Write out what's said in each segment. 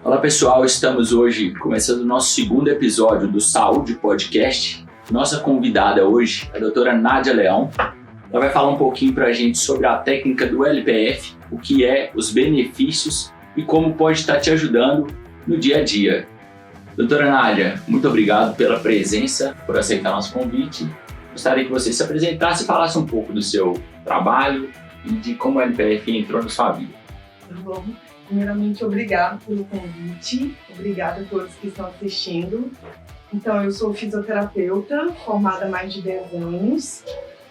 Olá pessoal, estamos hoje começando o nosso segundo episódio do Saúde Podcast. Nossa convidada hoje é a doutora Nádia Leão. Ela vai falar um pouquinho para a gente sobre a técnica do LPF, o que é, os benefícios e como pode estar te ajudando no dia a dia. Doutora Nádia, muito obrigado pela presença, por aceitar nosso convite. Gostaria que você se apresentasse e falasse um pouco do seu trabalho e de como o LPF entrou na sua vida. Tá bom. Primeiramente, obrigado pelo convite, obrigada a todos que estão assistindo. Então, eu sou fisioterapeuta, formada há mais de 10 anos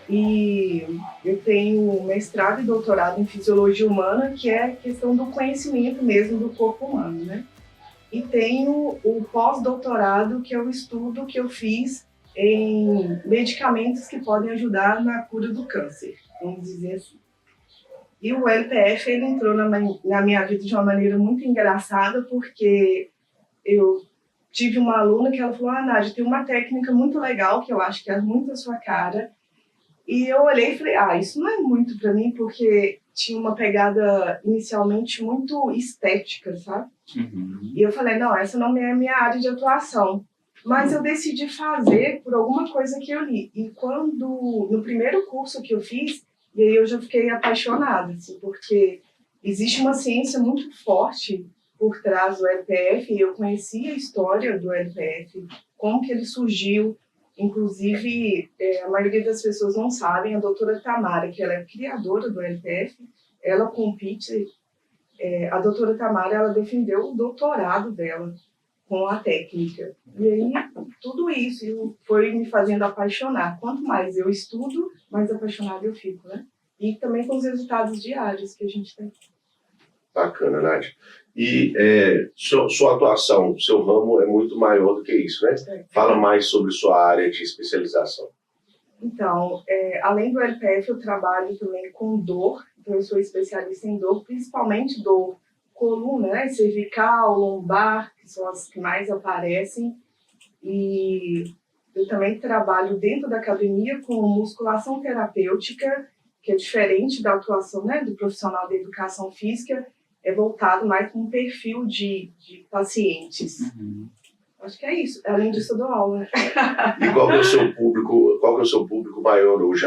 e eu tenho mestrado e doutorado em fisiologia humana, que é a questão do conhecimento mesmo do corpo humano, né? E tenho o pós-doutorado, que é o estudo que eu fiz em medicamentos que podem ajudar na cura do câncer, vamos dizer assim. E o LPF ele entrou na minha vida de uma maneira muito engraçada, porque eu tive uma aluna que ela falou: Nádia, tem uma técnica muito legal que eu acho que é muito a sua cara. E eu olhei e falei: isso não é muito para mim, porque tinha uma pegada inicialmente muito estética, sabe? Uhum. E eu falei: não, essa não é a minha área de atuação. Mas eu decidi fazer por alguma coisa que eu li. E no primeiro curso que eu fiz, e aí eu já fiquei apaixonada, assim, porque existe uma ciência muito forte por trás do LPF, e eu conheci a história do LPF, como que ele surgiu. Inclusive, a maioria das pessoas não sabem, a doutora Tamara, que ela é criadora do LPF, ela compete, a doutora Tamara, ela defendeu o doutorado dela com a técnica. E aí, tudo isso foi me fazendo apaixonar. Quanto mais eu estudo, mais apaixonada eu fico, né? E também com os resultados diários que a gente tem. Bacana, Nádia. E sua atuação, seu ramo é muito maior do que isso, né? Fala mais sobre sua área de especialização. Então, além do LPF, eu trabalho também com dor. Então, eu sou especialista em dor, principalmente dor coluna, né? Cervical, lombar, que são as que mais aparecem. E eu também trabalho dentro da academia com musculação terapêutica, que é diferente da atuação, né, do profissional da educação física, é voltado mais para um perfil de pacientes. Uhum. Acho que é isso. Além disso, eu dou aula. Né? E qual que é o seu público maior hoje?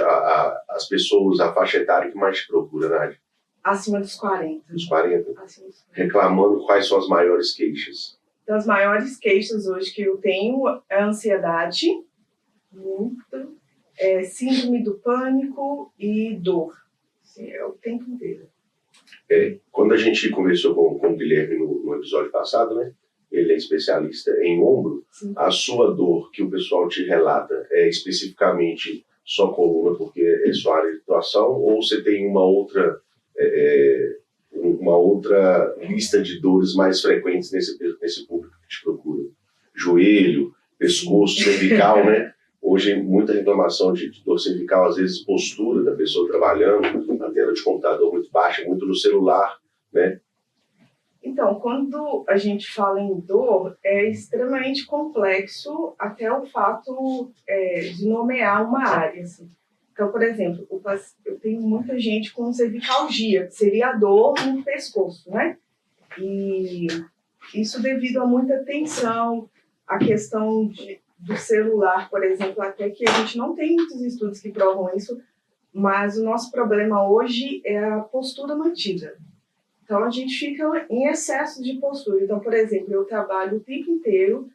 As pessoas, a faixa etária que mais te procura, Nádia? Acima dos 40. Dos 40? Acima dos 40. Reclamando quais são as maiores queixas? Das maiores queixas hoje que eu tenho é a ansiedade, muito, síndrome do pânico e dor. Assim, é o tempo inteiro. Quando a gente conversou com o Guilherme no episódio passado, né? Ele é especialista em ombro. Sim. A sua dor que o pessoal te relata é especificamente só coluna, porque é sua área de atuação, ou você tem uma outra lista de dores mais frequentes nesse público que te procura? Joelho, pescoço, cervical, né? Hoje, muita reclamação de dor cervical, às vezes postura da pessoa trabalhando, na tela de computador muito baixa, muito no celular, né? Então, quando a gente fala em dor, é extremamente complexo até o fato de nomear uma área. Assim. Então, por exemplo, eu tenho muita gente com cervicalgia, que seria a dor no pescoço, né? E isso devido a muita tensão, a questão do celular, por exemplo, até que a gente não tem muitos estudos que provam isso, mas o nosso problema hoje é a postura mantida. Então, a gente fica em excesso de postura. Então, por exemplo, eu trabalho o tempo inteiro,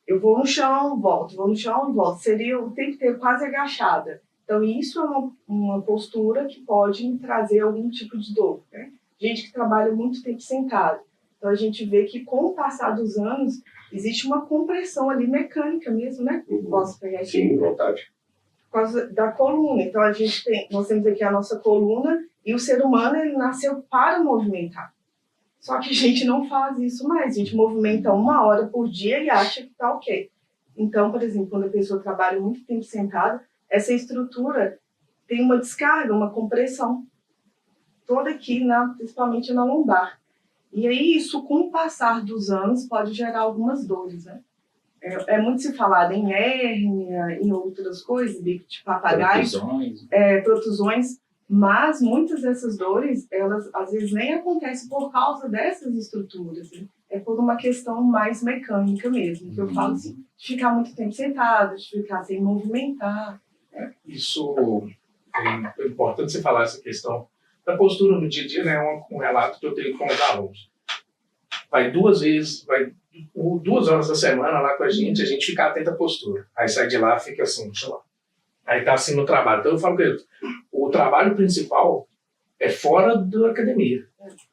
eu vou no chão, volto, vou no chão, volto. Seria o tempo inteiro quase agachada. Então, isso é uma postura que pode me trazer algum tipo de dor, né? Gente que trabalha muito tempo sentado. Então, a gente vê que, com o passar dos anos, existe uma compressão ali mecânica mesmo, né? Posso pegar aqui? Sim, vontade. Por causa da coluna. Então, nós temos aqui a nossa coluna e o ser humano, ele nasceu para movimentar. Só que a gente não faz isso mais. A gente movimenta 1 hora por dia e acha que está ok. Então, por exemplo, quando a pessoa trabalha muito tempo sentada, essa estrutura tem uma descarga, uma compressão. Toda aqui, principalmente na lombar. E aí, isso, com o passar dos anos, pode gerar algumas dores, né? É muito se falado em hérnia, em outras coisas, bico de papagaio. Protusões. Protusões, Mas muitas dessas dores, elas às vezes nem acontecem por causa dessas estruturas, né? É por uma questão mais mecânica mesmo, que eu falo assim, de ficar muito tempo sentado, de ficar sem movimentar. Isso é importante você falar essa questão da postura no dia a dia, né? Um relato que eu tenho com os alunos. Vai 2 horas da semana lá com a gente fica atento à postura. Aí sai de lá, fica assim, sei lá. Aí tá assim no trabalho. Então eu falo que o trabalho principal é fora da academia,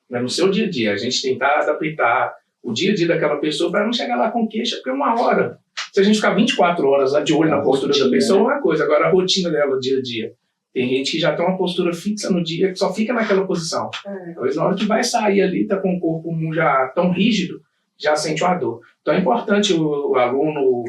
né? No seu dia a dia. A gente tentar adaptar o dia a dia daquela pessoa para não chegar lá com queixa, porque 1 hora. Se a gente ficar 24 horas lá de olho na postura da pessoa, é uma coisa. Agora a rotina dela, dia a dia. Tem gente que já tem uma postura fixa no dia, que só fica naquela posição. Talvez na hora que vai sair ali, tá com o corpo já tão rígido, já sente uma dor. Então é importante o aluno,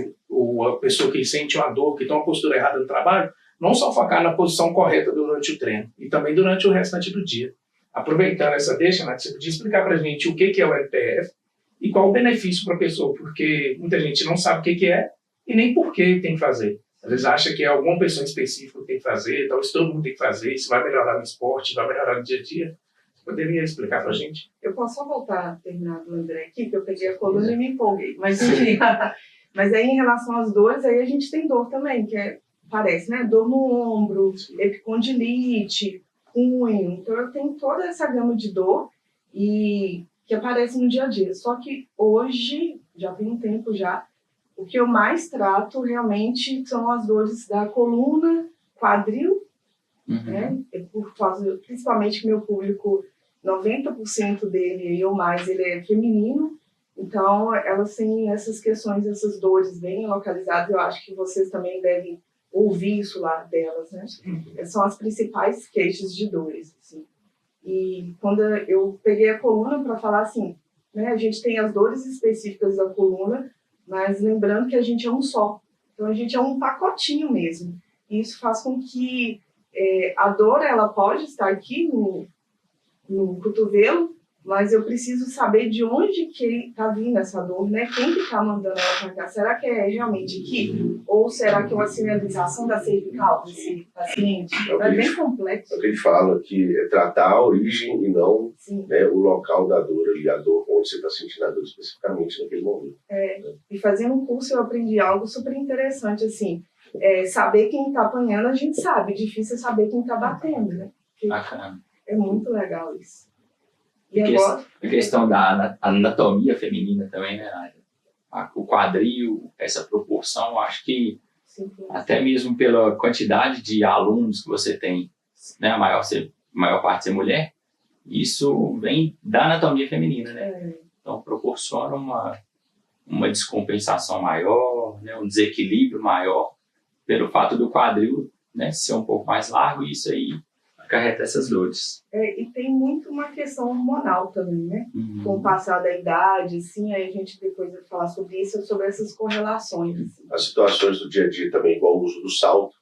a pessoa que sente uma dor, que tem uma postura errada no trabalho, não só focar na posição correta durante o treino, e também durante o restante do dia. Aproveitando essa deixa, Nath, você podia explicar para a gente o que é o LPF e qual o benefício para a pessoa, porque muita gente não sabe o que é e nem por que tem que fazer. Às vezes acha que é alguma pessoa específica que tem que fazer, talvez todo mundo tem que fazer, isso vai melhorar no esporte, vai melhorar no dia a dia. Você poderia explicar para a gente? Eu posso só voltar a terminar do André aqui, que eu peguei a coluna e me empolguei. Mas enfim, mas aí em relação às dores, aí a gente tem dor também, que parece, né? Dor no ombro, epicondilite, punho. Então eu tenho toda essa gama de dor e que aparece no dia a dia. Só que hoje, já tem um tempo já, o que eu mais trato realmente são as dores da coluna, quadril, né? Por causa, principalmente que meu público, 90% dele ou mais, ele é feminino. Então, elas têm essas questões, essas dores bem localizadas. Eu acho que vocês também devem ouvir isso lá delas, né? São as principais queixas de dores, assim. E quando eu peguei a coluna para falar assim, né? A gente tem as dores específicas da coluna, mas lembrando que a gente é um só. Então, a gente é um pacotinho mesmo. E isso faz com que a dor, ela pode estar aqui no cotovelo, mas eu preciso saber de onde que está vindo essa dor, né? Quem que está mandando ela para cá? Será que é realmente aqui? Ou será que é uma sinalização da cervical desse paciente? É bem complexo. É o que ele fala, que é tratar a origem e não, né, o local da dor ali, a dor onde você está sentindo a dor especificamente naquele momento. E fazendo um curso eu aprendi algo super interessante, assim, saber quem está apanhando a gente sabe, difícil é saber quem está batendo, né? Bacana. É muito legal isso. E agora? A questão da anatomia feminina também, né? O quadril, essa proporção, eu acho que até mesmo pela quantidade de alunos que você tem, né? A maior parte ser mulher, isso vem da anatomia feminina, né? Então proporciona uma descompensação maior, né? Um desequilíbrio maior pelo fato do quadril, né, ser um pouco mais largo, e isso aí acarreta essas dores. E tem muito uma questão hormonal também, né? Com o passar da idade, assim, aí a gente depois vai falar sobre isso, sobre essas correlações. Assim. As situações do dia a dia também, igual o uso do salto,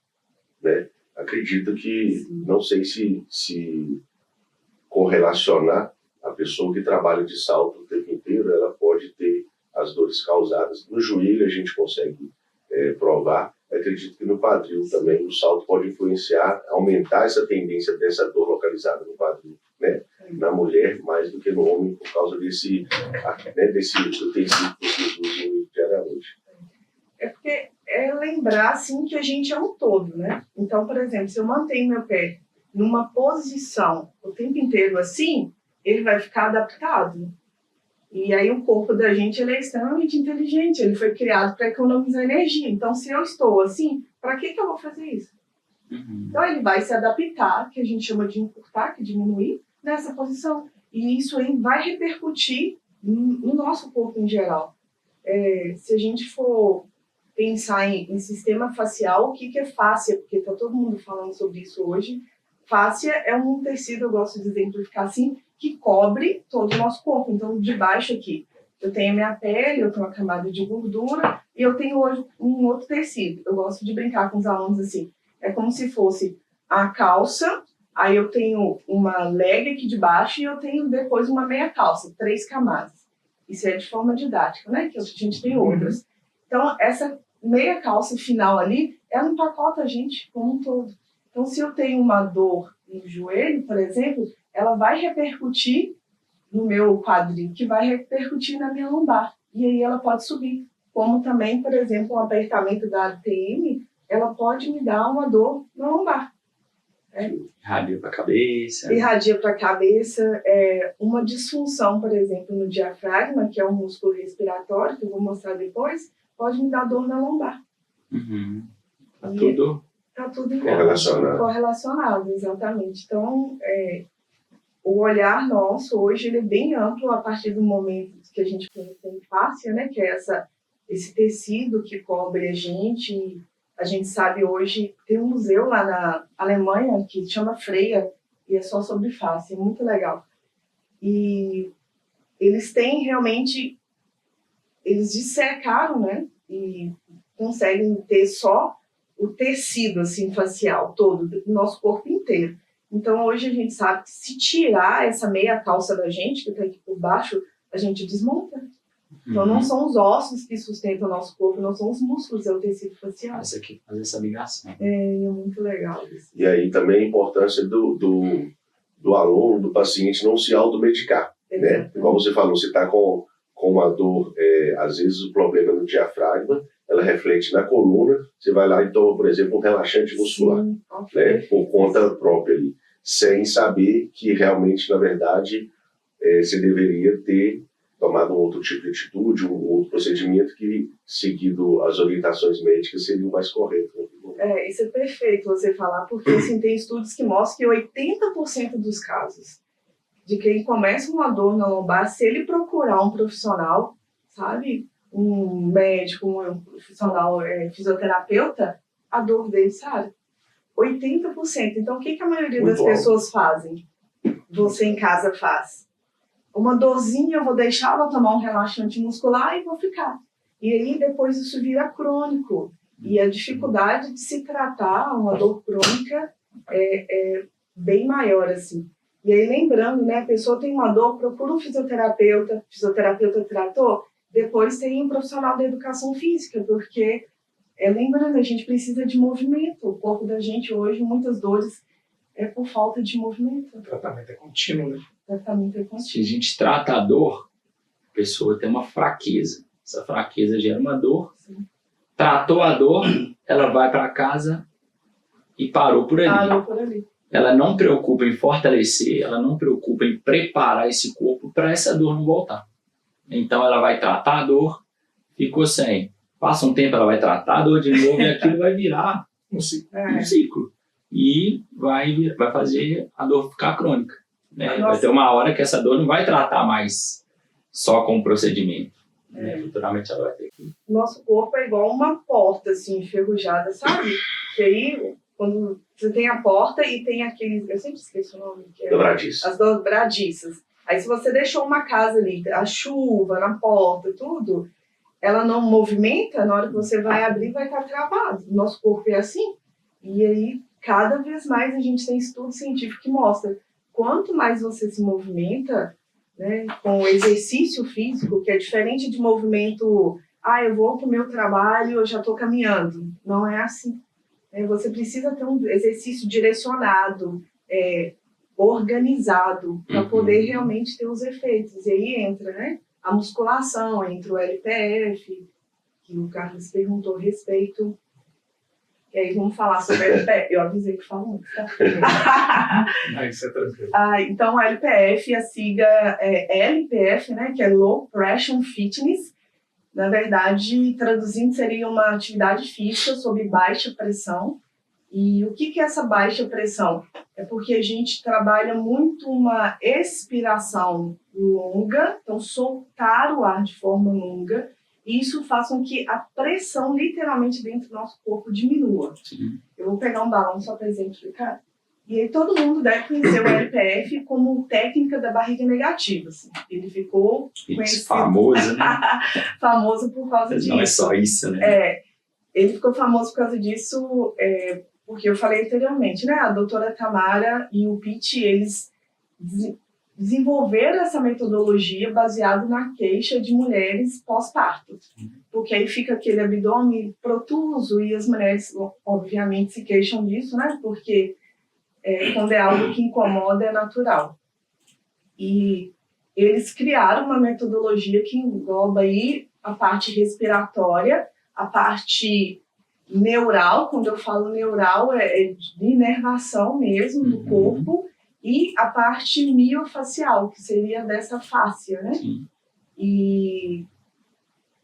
né? Acredito que, não sei se correlacionar a pessoa que trabalha de salto o tempo inteiro, ela pode ter as dores causadas. No joelho a gente consegue provar. Acredito que no quadril também o salto pode influenciar, aumentar essa tendência dessa dor localizada no quadril, né? Na mulher mais do que no homem, por causa desse utensílio que vocês usam diariamente. É porque lembrar, assim, que a gente é um todo, né? Então, por exemplo, se eu mantenho meu pé numa posição o tempo inteiro assim, ele vai ficar adaptado. E aí o corpo da gente, ele é extremamente inteligente, ele foi criado para economizar energia. Então, se eu estou assim, para que eu vou fazer isso? Então, ele vai se adaptar, que a gente chama de encurtar, que é diminuir, nessa posição. E isso aí vai repercutir no nosso corpo em geral. Se a gente for pensar em sistema facial, o que é fáscia? Porque está todo mundo falando sobre isso hoje. Fáscia é um tecido, eu gosto de exemplificar assim, que cobre todo o nosso corpo. Então, de baixo aqui, eu tenho a minha pele, eu tenho uma camada de gordura e eu tenho hoje um outro tecido. Eu gosto de brincar com os alunos assim. É como se fosse a calça, aí eu tenho uma leg aqui de baixo e eu tenho depois uma meia calça, 3 camadas. Isso é de forma didática, né? Que a gente tem outras. Então, essa meia calça final ali, ela empacota a gente como um todo. Então, se eu tenho uma dor no joelho, por exemplo, ela vai repercutir no meu quadril, que vai repercutir na minha lombar. E aí ela pode subir. Como também, por exemplo, um apertamento da ATM, ela pode me dar uma dor na lombar. Irradia para a cabeça. Irradia para a cabeça. Uma disfunção, por exemplo, no diafragma, que é um músculo respiratório, que eu vou mostrar depois, pode me dar dor na lombar. Uhum. Tá tudo correlacionado, exatamente. Então, o olhar nosso hoje ele é bem amplo a partir do momento que a gente pensa em fáscia, né, que é esse tecido que cobre a gente. A gente sabe hoje, tem um museu lá na Alemanha que se chama Freia, e é só sobre fáscia, é muito legal. E eles têm realmente, eles dissecaram, né, e conseguem ter só o tecido assim, facial todo, do nosso corpo inteiro. Então, hoje a gente sabe que se tirar essa meia calça da gente, que está aqui por baixo, a gente desmonta. Então, não são os ossos que sustentam o nosso corpo, não são os músculos, é o tecido facial. Fazer essa ligação. É muito legal isso. E aí também a importância do aluno, do paciente não se automedicar, né? Igual você falou, você está com uma dor, às vezes o problema no diafragma, ela reflete na coluna, você vai lá e toma, por exemplo, um relaxante muscular, né? Por conta própria ali, sem saber que realmente, na verdade, você deveria ter tomado um outro tipo de atitude, um outro procedimento que, seguido as orientações médicas, seria o mais correto. Isso é perfeito você falar, porque assim, tem estudos que mostram que 80% dos casos de quem começa uma dor na lombar, se ele procurar um profissional, sabe, um médico, um profissional fisioterapeuta, a dor dele sai. 80%. Então, o que a maioria das pessoas fazem? Você em casa faz? Uma dorzinha, eu vou deixar ela tomar um relaxante muscular e vou ficar. E aí, depois isso vira crônico. E a dificuldade de se tratar uma dor crônica é bem maior, assim. E aí, lembrando, né, a pessoa tem uma dor, procura um fisioterapeuta tratou, depois tem um profissional da educação física, porque, lembrando, a gente precisa de movimento. O corpo da gente hoje, muitas dores, é por falta de movimento. O tratamento é contínuo, né? Se a gente trata a dor, a pessoa tem uma fraqueza. Essa fraqueza gera uma dor. Sim. Tratou a dor, ela vai para casa e parou por ali. Ela não preocupa em fortalecer, ela não preocupa em preparar esse corpo para essa dor não voltar. Então ela vai tratar a dor, ficou sem. Passa um tempo, ela vai tratar a dor de novo e aquilo vai virar um ciclo. E vai fazer a dor ficar crônica. Né? Vai ter uma hora que essa dor não vai tratar mais só com o procedimento. Futuramente ela vai ter que... Nosso corpo é igual uma porta, assim, enferrujada, sabe? Que aí, quando você tem a porta e tem aqueles... Eu sempre esqueço o nome. Que as dobradiças. Aí, se você deixou uma casa ali, a chuva na porta, tudo, ela não movimenta, na hora que você vai abrir, vai estar travado. Nosso corpo é assim. E aí, cada vez mais, a gente tem estudo científico que mostra quanto mais você se movimenta, né, com o exercício físico, que é diferente de movimento, eu vou para o meu trabalho, eu já estou caminhando. Não é assim. Você precisa ter um exercício direcionado, organizado, para poder realmente ter os efeitos. E aí entra, né, a musculação, entra o LPF, que o Carlos perguntou a respeito. E aí vamos falar sobre a LPF. Eu avisei que falo muito, tá? Isso é tranquilo. Então, a LPF, a sigla é LPF, né, que é Low Pressure Fitness. Na verdade, traduzindo, seria uma atividade física sob baixa pressão. E o que é essa baixa pressão? É porque a gente trabalha muito uma expiração longa, então soltar o ar de forma longa. E isso faz com que a pressão, literalmente, dentro do nosso corpo diminua. Sim. Eu vou pegar um balão só para exemplificar. E aí todo mundo deve conhecer o LPF como técnica da barriga negativa. Assim. Ele ficou conhecido, famoso, né? famoso por causa disso. Não é só isso, né? Ele ficou famoso por causa disso, porque eu falei anteriormente, né? A doutora Tamara e o Pete, eles desenvolveram essa metodologia baseada na queixa de mulheres pós-parto. Porque aí fica aquele abdômen protuso e as mulheres, obviamente, se queixam disso, né? Porque quando é algo que incomoda, é natural. E eles criaram uma metodologia que engloba aí a parte respiratória, a parte neural, quando eu falo neural, é de inervação mesmo do corpo, e a parte miofacial, que seria dessa fáscia, né? Sim. E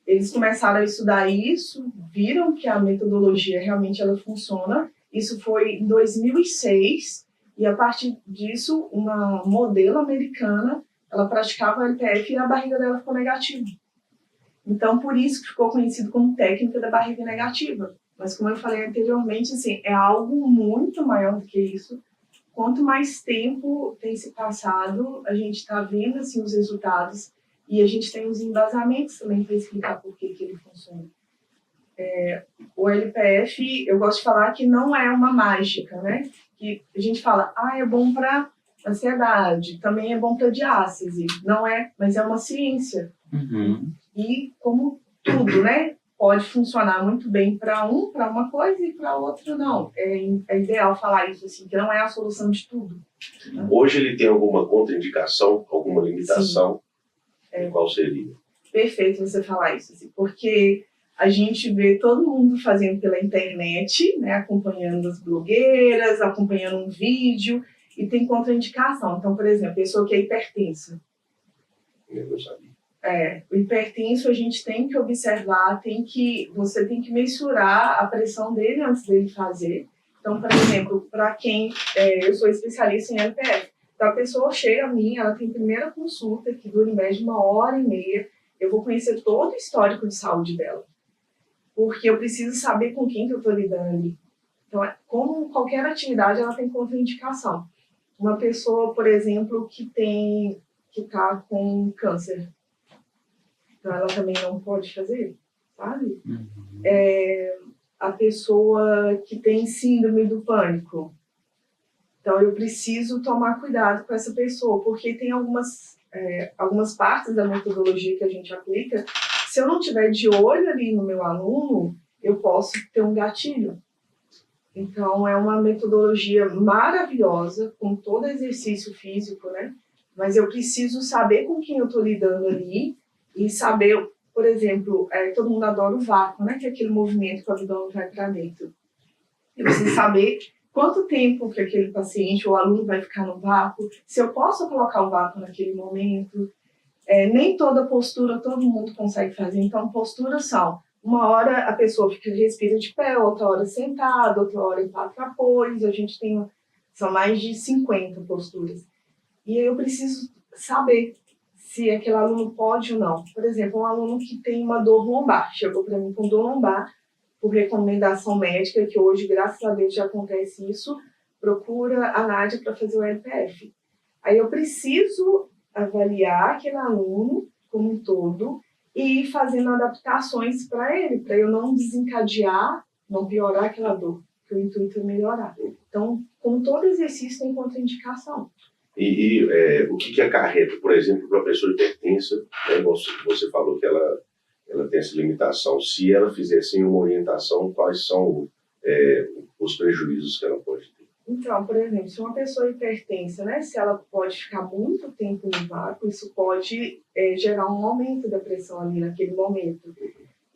eles começaram a estudar isso, viram que a metodologia realmente ela funciona. Isso foi em 2006, e a partir disso, uma modelo americana, ela praticava o LPF e a barriga dela ficou negativa. Então, por isso que ficou conhecido como técnica da barriga negativa. Mas, como eu falei anteriormente, assim, é algo muito maior do que isso. Quanto mais tempo tem se passado, a gente está vendo assim, os resultados e a gente tem os embasamentos também para explicar por que ele funciona. O LPF, eu gosto de falar que não é uma mágica, né? Que a gente fala, é bom para ansiedade, também é bom para diástase. Não é, mas é uma ciência. E como tudo, né? Pode funcionar muito bem para uma coisa e para outra não. É ideal falar isso assim, que não é a solução de tudo. Né? Hoje ele tem alguma contraindicação, alguma limitação? Qual seria? Perfeito você falar isso, assim, porque a gente vê todo mundo fazendo pela internet, né, acompanhando as blogueiras, acompanhando um vídeo, e tem contraindicação. Então, por exemplo, pessoa que é hipertensa. Eu não sabia. O hipertenso a gente tem que observar, você tem que mensurar a pressão dele antes dele fazer. Então, por exemplo, para quem eu sou especialista em LPF, então a pessoa chega a mim, ela tem primeira consulta que dura em média de 1h30, eu vou conhecer todo o histórico de saúde dela, porque eu preciso saber com quem que eu estou lidando ali. Então, como qualquer atividade, ela tem contraindicação. Uma pessoa, por exemplo, que está com câncer, então ela também não pode fazer, sabe? A pessoa que tem síndrome do pânico. Então eu preciso tomar cuidado com essa pessoa, porque tem algumas partes da metodologia que a gente aplica. Se eu não tiver de olho ali no meu aluno, eu posso ter um gatilho. Então é uma metodologia maravilhosa, com todo exercício físico, né? Mas eu preciso saber com quem eu estou lidando ali, e saber, por exemplo, todo mundo adora o vácuo, né? Que é aquele movimento que o abdômen vai para dentro. Eu preciso saber quanto tempo que aquele paciente ou aluno vai ficar no vácuo, se eu posso colocar o vácuo naquele momento. Nem toda postura todo mundo consegue fazer. Então, posturas são, uma hora a pessoa respira de pé, outra hora sentada, outra hora em 4 apoios. A gente são mais de 50 posturas. E eu preciso saber se aquele aluno pode ou não. Por exemplo, um aluno que tem uma dor lombar, chegou para mim com dor lombar, por recomendação médica, que hoje, graças a Deus, já acontece isso, procura a Nádia para fazer o LPF. Aí eu preciso avaliar aquele aluno como um todo e ir fazendo adaptações para ele, para eu não desencadear, não piorar aquela dor, que o intuito é melhorar. Então, com todo exercício tem contraindicação. E o que acarreta, por exemplo, para a pessoa hipertensa, né, você falou que ela tem essa limitação. Se ela fizer sem uma orientação, quais são os prejuízos que ela pode ter? Então, por exemplo, se uma pessoa hipertensa, né, se ela pode ficar muito tempo no vácuo, isso pode gerar um aumento da pressão ali naquele momento.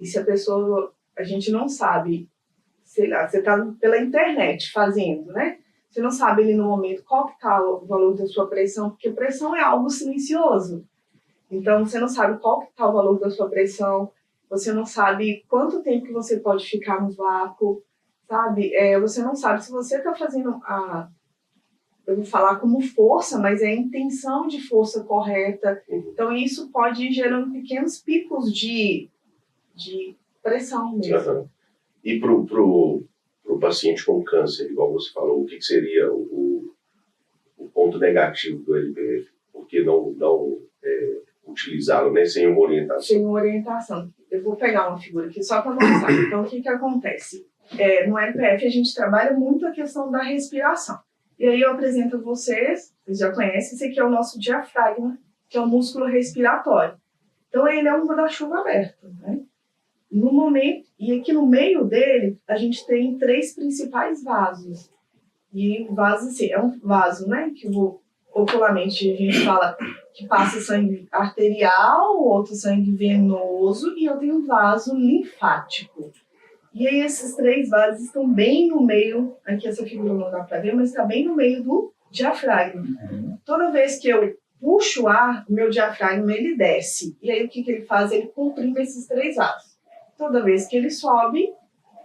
E se a gente não sabe, sei lá, você está pela internet fazendo, né? Você não sabe ali no momento qual que está o valor da sua pressão, porque pressão é algo silencioso. Então, você não sabe qual que está o valor da sua pressão, você não sabe quanto tempo que você pode ficar no vácuo, sabe? Você não sabe se você está fazendo eu vou falar como força, mas é a intenção de força correta. Então, isso pode ir gerando pequenos picos de pressão mesmo. Uhum. E pro paciente com câncer, igual você falou, o que seria o ponto negativo do LPF? Por que não utilizá-lo, né, sem uma orientação? Sem uma orientação. Eu vou pegar uma figura aqui só para mostrar. Então, o que acontece? No LPF, a gente trabalha muito a questão da respiração. E aí eu apresento a vocês já conhecem, esse aqui é o nosso diafragma, que é o músculo respiratório. Então, ele é um guarda-chuva aberto, né? E aqui no meio dele, a gente tem 3 principais vasos. E o vaso, assim, é um vaso, né, que popularmente a gente fala que passa sangue arterial, outro sangue venoso, e eu tenho um vaso linfático. E aí esses 3 vasos estão bem no meio, aqui essa figura não dá para ver, mas está bem no meio do diafragma. Toda vez que eu puxo o ar, o meu diafragma ele desce. E aí o que ele faz? Ele comprime esses 3 vasos. Toda vez que ele sobe,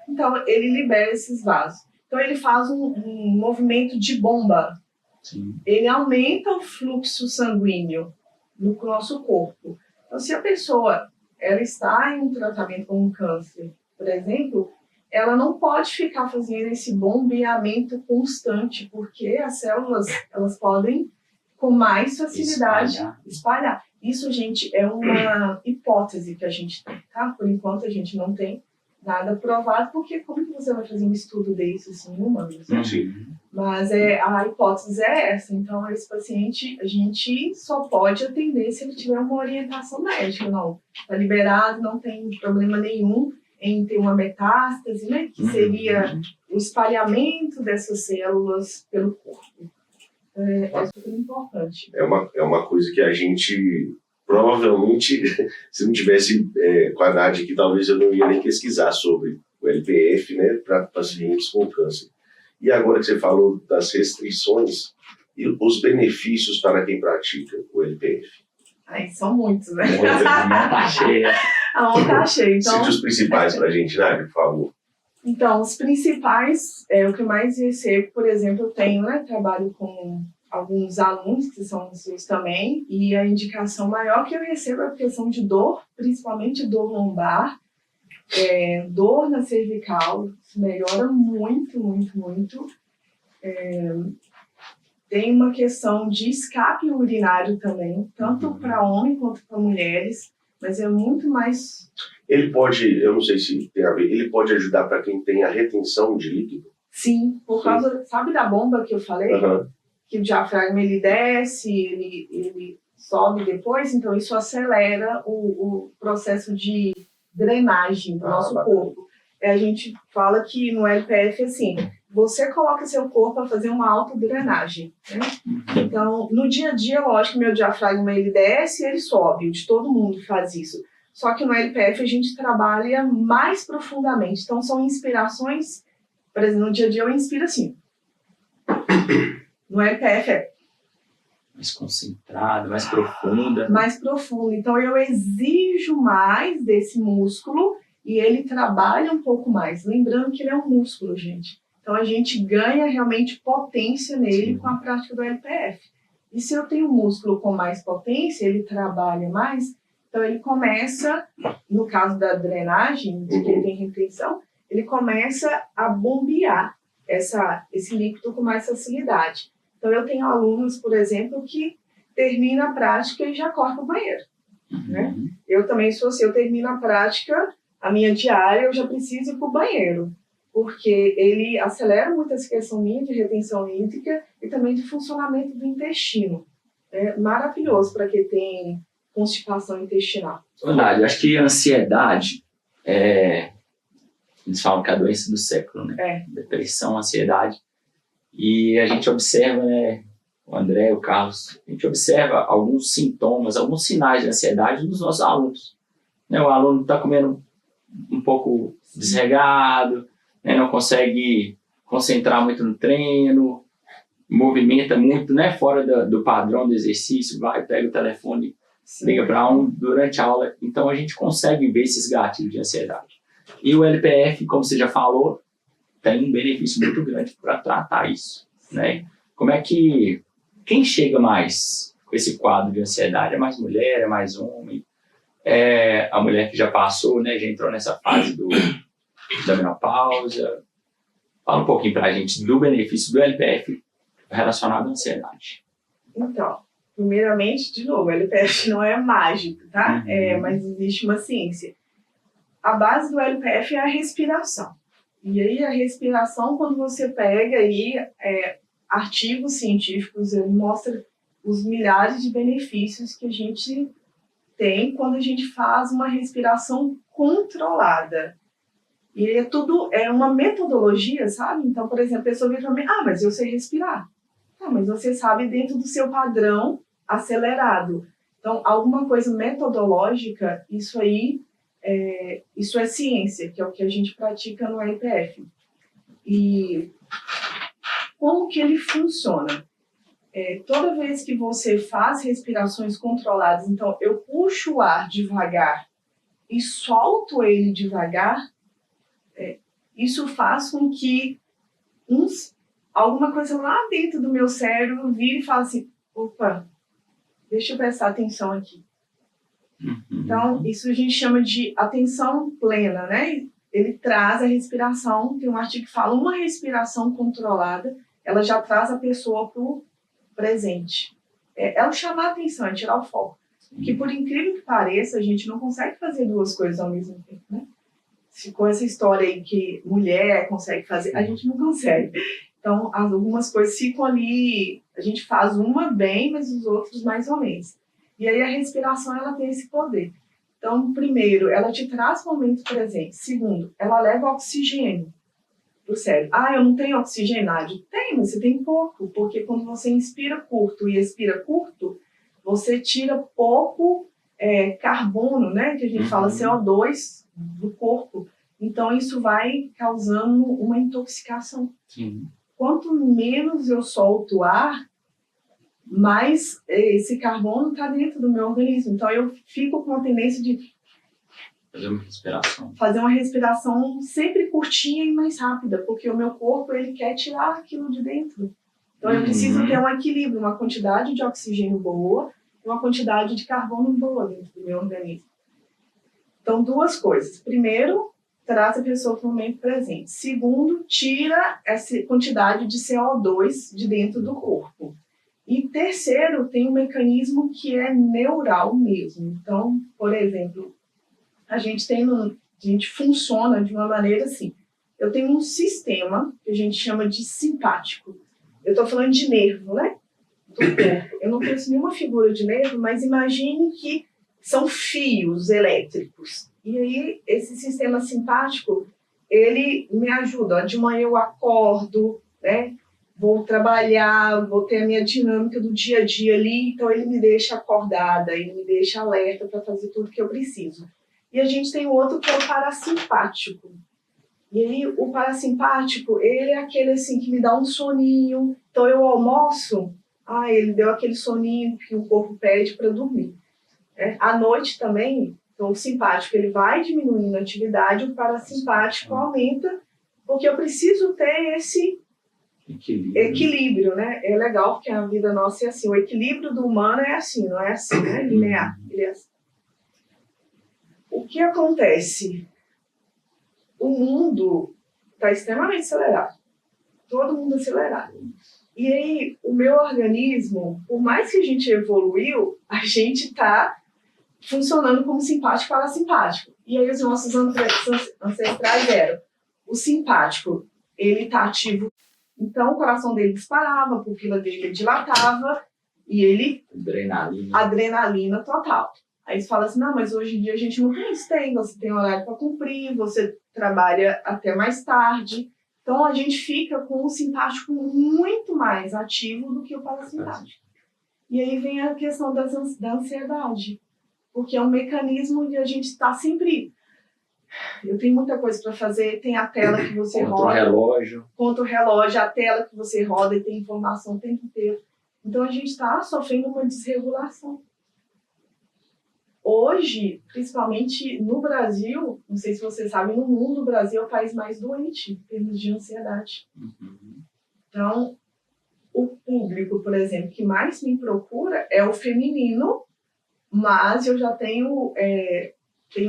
então ele libera esses vasos. Então ele faz um movimento de bomba. Sim. Ele aumenta o fluxo sanguíneo no nosso corpo. Então se a pessoa ela está em um tratamento com um câncer, por exemplo, ela não pode ficar fazendo esse bombeamento constante, porque as células elas podem com mais facilidade espalhar. Isso, gente, é uma hipótese que a gente tem, tá? Por enquanto a gente não tem nada provado, porque como que você vai fazer um estudo desse assim, em humanos? Mas a hipótese é essa. Então, esse paciente, a gente só pode atender se ele tiver uma orientação médica. Não, está liberado, não tem problema nenhum em ter uma metástase, né? Que seria o espalhamento dessas células pelo corpo. É super importante. É uma coisa que a gente, provavelmente, se não tivesse com a Nádia aqui, talvez eu não ia nem pesquisar sobre o LPF, né, para pacientes com câncer. E agora que você falou das restrições e os benefícios para quem pratica o LPF. Aí são muitos, né? A mão tá cheia. A mão tá cheia. Então, Cite os principais para a gente, Nádia, por favor. Então, os principais, o que eu mais recebo, por exemplo, eu tenho, né, trabalho com alguns alunos que são seus também, e a indicação maior que eu recebo é a questão de dor, principalmente dor lombar, dor na cervical, isso melhora muito, muito, muito. Tem uma questão de escape urinário também, tanto para homens quanto para mulheres, mas é muito mais... Ele pode, eu não sei se tem a ver, ele pode ajudar para quem tem a retenção de líquido? Sim, por causa, sabe da bomba que eu falei? Que o diafragma ele desce, ele sobe depois, então isso acelera o processo de drenagem do nosso corpo. A gente fala que no LPF, assim, você coloca seu corpo para fazer uma autodrenagem, né? Então, no dia a dia, lógico, meu diafragma ele desce e ele sobe, de todo mundo faz isso. Só que no LPF a gente trabalha mais profundamente. Então, são inspirações, por exemplo, no dia a dia eu inspiro assim. No LPF é mais concentrada, mais profunda. Mais profunda. Então, eu exijo mais desse músculo e ele trabalha um pouco mais. Lembrando que ele é um músculo, gente. Então, a gente ganha realmente potência nele com a prática do LPF. E se eu tenho um músculo com mais potência, ele trabalha mais, então ele começa, no caso da drenagem, de quem tem retenção, ele começa a bombear esse líquido com mais facilidade. Então, eu tenho alunos, por exemplo, que termina a prática e já corre para o banheiro. Né? Eu também sou assim, eu termino a prática, a minha diária, eu já preciso ir para o banheiro, porque ele acelera muito essa questão minha de retenção hídrica e também de funcionamento do intestino. É maravilhoso para quem tem constipação intestinal. Nádia, acho que a ansiedade eles falam que é a doença do século, né? Depressão, ansiedade. E a gente observa, né, o André, o Carlos, a gente observa alguns sintomas, alguns sinais de ansiedade nos nossos alunos. Né, o aluno está comendo um pouco desregado, né, não consegue concentrar muito no treino, movimenta muito, né, fora do padrão do exercício, vai, pega o telefone, liga para durante a aula. Então, a gente consegue ver esses gatilhos de ansiedade. E o LPF, como você já falou, tem um benefício muito grande para tratar isso, né? Como é que... Quem chega mais com esse quadro de ansiedade? É mais mulher, é mais homem? É a mulher que já passou, né? Já entrou nessa fase da menopausa? Fala um pouquinho para a gente do benefício do LPF relacionado à ansiedade. Então, primeiramente, de novo, o LPF não é mágico, tá? Mas existe uma ciência. A base do LPF é a respiração. E aí a respiração, quando você pega aí artigos científicos, ele mostra os milhares de benefícios que a gente tem quando a gente faz uma respiração controlada. E é uma metodologia, sabe? Então, por exemplo, a pessoa vem para mim, mas eu sei respirar. Mas você sabe dentro do seu padrão acelerado. Então, alguma coisa metodológica, isso é ciência, que é o que a gente pratica no LPF. E como que ele funciona? Toda vez que você faz respirações controladas, então eu puxo o ar devagar e solto ele devagar, isso faz com que alguma coisa lá dentro do meu cérebro vire e fale assim, opa, deixa eu prestar atenção aqui. Então, isso a gente chama de atenção plena, né? Ele traz a respiração, tem um artigo que fala, uma respiração controlada, ela já traz a pessoa para o presente. É o chamar a atenção, é tirar o foco. Porque, por incrível que pareça, a gente não consegue fazer duas coisas ao mesmo tempo, né? Ficou essa história aí que mulher consegue fazer, a gente não consegue. Então, algumas coisas ficam ali, a gente faz uma bem, mas os outros mais ou menos. E aí a respiração, ela tem esse poder. Então, primeiro, ela te traz momento presente. Segundo, ela leva oxigênio para o cérebro. Eu não tenho oxigenado. Tem, mas você tem pouco, porque quando você inspira curto e expira curto, você tira pouco carbono, né, que a gente fala CO2 do corpo. Então, isso vai causando uma intoxicação. Sim. Quanto menos eu solto o ar, mais esse carbono está dentro do meu organismo. Então, eu fico com a tendência de fazer uma respiração sempre curtinha e mais rápida, porque o meu corpo ele quer tirar aquilo de dentro. Então, eu preciso ter um equilíbrio, uma quantidade de oxigênio boa e uma quantidade de carbono boa dentro do meu organismo. Então, duas coisas. Primeiro, traz a pessoa para o momento presente. Segundo, tira essa quantidade de CO2 de dentro do corpo. E terceiro, tem um mecanismo que é neural mesmo. Então, por exemplo, a gente funciona de uma maneira assim. Eu tenho um sistema que a gente chama de simpático. Eu estou falando de nervo, né? Do corpo. Eu não penso em nenhuma figura de nervo, mas imagine que são fios elétricos. E aí, esse sistema simpático, ele me ajuda. De manhã eu acordo, né? Vou trabalhar, vou ter a minha dinâmica do dia a dia ali, então ele me deixa acordada, ele me deixa alerta para fazer tudo que eu preciso. E a gente tem o outro que é o parasimpático. E aí, o parasimpático, ele é aquele assim que me dá um soninho. Então, eu almoço, ele deu aquele soninho que o corpo pede para dormir. À noite também, então, o simpático ele vai diminuindo a atividade, o parasimpático aumenta, porque eu preciso ter esse equilíbrio, né? É legal porque a vida nossa é assim. O equilíbrio do humano é assim, não é assim, né? Linear. Ele é assim. O que acontece? O mundo está extremamente acelerado. Todo mundo acelerado. E aí, o meu organismo, por mais que a gente evoluiu, a gente está funcionando como simpático e parasimpático. E aí, os nossos ancestrais eram. O simpático, ele está ativo. Então, o coração dele disparava, a pupila dele dilatava e ele... Adrenalina total. Aí você fala assim, não, mas hoje em dia a gente não tem isso. Você tem horário para cumprir, você trabalha até mais tarde. Então, a gente fica com o simpático muito mais ativo do que o parasimpático. E aí vem a questão da ansiedade. Porque é um mecanismo de a gente estar sempre... Eu tenho muita coisa para fazer, tem a tela que você roda. Contra o relógio, a tela que você roda e tem informação o tempo inteiro. Então, a gente está sofrendo uma desregulação. Hoje, principalmente no Brasil, não sei se você sabe, no mundo, o Brasil é o país mais doente em termos de ansiedade. Então, o público, por exemplo, que mais me procura é o feminino, mas eu já tenho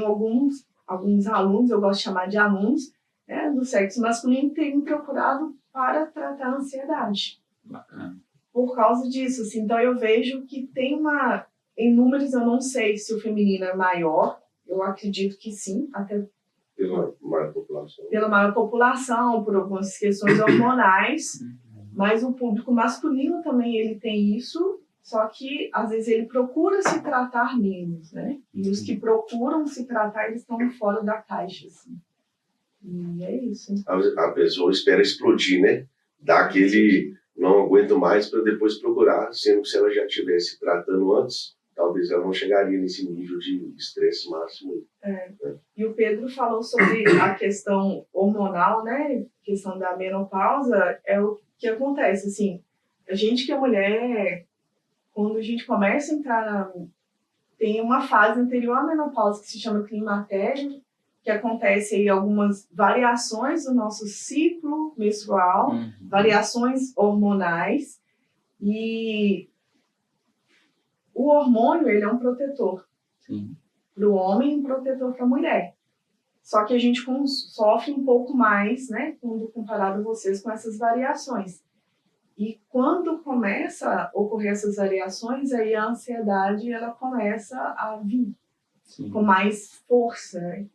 alguns alunos, eu gosto de chamar de alunos, né, do sexo masculino, que têm me procurado para tratar a ansiedade. Bacana. Por causa disso, assim, então eu vejo que tem em números, eu não sei se o feminino é maior, eu acredito que sim, até pela maior população. Pela maior população, por algumas questões hormonais, mas o público masculino também ele tem isso, só que às vezes ele procura se tratar menos, né? E os que procuram se tratar, eles estão fora da caixa, assim. E é isso. A pessoa espera explodir, né? Dá aquele não aguento mais para depois procurar, sendo que se ela já estivesse tratando antes, talvez ela não chegaria nesse nível de estresse máximo. E o Pedro falou sobre a questão hormonal, né? A questão da menopausa, é o que acontece, assim, a gente que é mulher, quando a gente começa a entrar tem uma fase anterior à menopausa que se chama climatério, que acontece aí algumas variações do nosso ciclo menstrual, variações hormonais, e o hormônio, ele é um protetor para o homem e um protetor para a mulher. Só que a gente sofre um pouco mais, né, quando comparado a vocês com essas variações. E quando começa a ocorrer essas variações, aí a ansiedade ela começa a vir com mais força, né?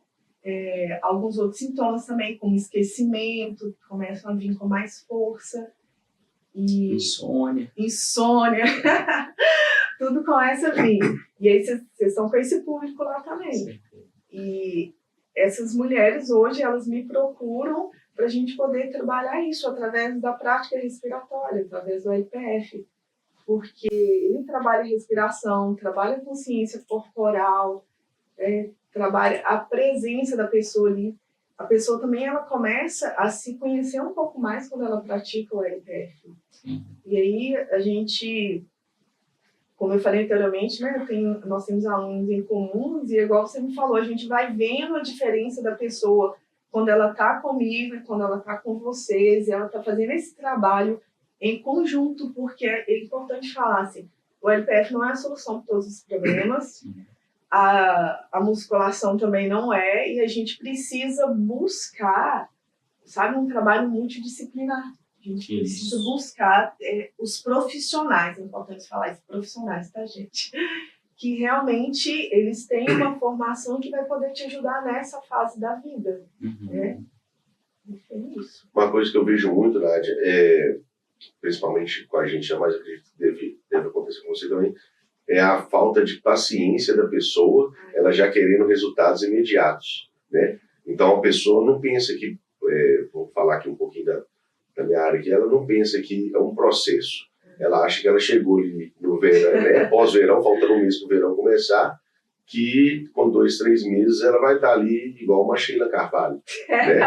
Alguns outros sintomas também, como esquecimento, começam a vir com mais força. E insônia. Tudo começa a vir. E aí vocês estão com esse público lá também. Sim. E essas mulheres hoje, elas me procuram para a gente poder trabalhar isso através da prática respiratória, através do LPF. Porque ele trabalha respiração, trabalha consciência corporal, trabalha a presença da pessoa ali. A pessoa também ela começa a se conhecer um pouco mais quando ela pratica o LPF. E aí a gente, como eu falei anteriormente, né, nós temos alunos em comuns e igual você me falou, a gente vai vendo a diferença da pessoa quando ela está comigo e quando ela está com vocês, e ela está fazendo esse trabalho em conjunto, porque é importante falar assim, o LPF não é a solução para todos os problemas, a musculação também não é, e a gente precisa buscar, sabe, um trabalho multidisciplinar. A gente precisa buscar os profissionais, é importante falar isso, profissionais, tá, gente? Que realmente eles têm uma formação que vai poder te ajudar nessa fase da vida. Né? É isso. Uma coisa que eu vejo muito, Nádia, principalmente com a gente, mas acredito que deve acontecer com você também, é a falta de paciência da pessoa, ela já querendo resultados imediatos. Né? Então a pessoa não pensa que, vou falar aqui um pouquinho da minha área, que ela não pensa que é um processo. Ela acha que ela chegou ali no verão, né? Pós-verão, faltando um mês para o verão começar, que com 2, 3 meses ela vai estar ali igual uma Sheila Carvalho. Né?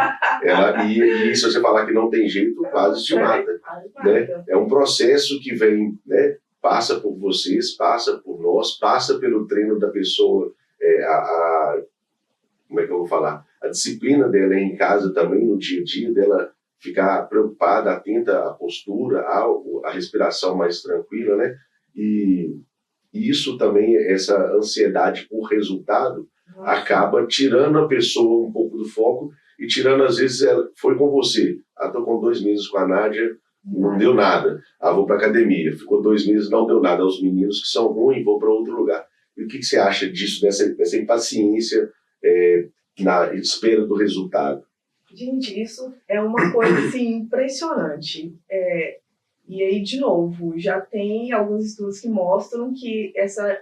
E se você falar que não tem jeito, quase te mata. Né? É um processo que vem, né? Passa por vocês, passa por nós, passa pelo treino da pessoa, como é que eu vou falar? A disciplina dela em casa também, no dia a dia dela, ficar preocupada, atenta à postura, à respiração mais tranquila, né? E isso também, essa ansiedade por resultado, acaba tirando a pessoa um pouco do foco e tirando, às vezes, ela foi com você. Estou com 2 meses com a Nádia, não deu nada. Vou para academia, ficou 2 meses, não deu nada. Os meninos que são ruins, vou para outro lugar. E o que você acha disso, dessa impaciência na espera do resultado? Gente, isso é uma coisa assim, impressionante. E aí, de novo, já tem alguns estudos que mostram que essa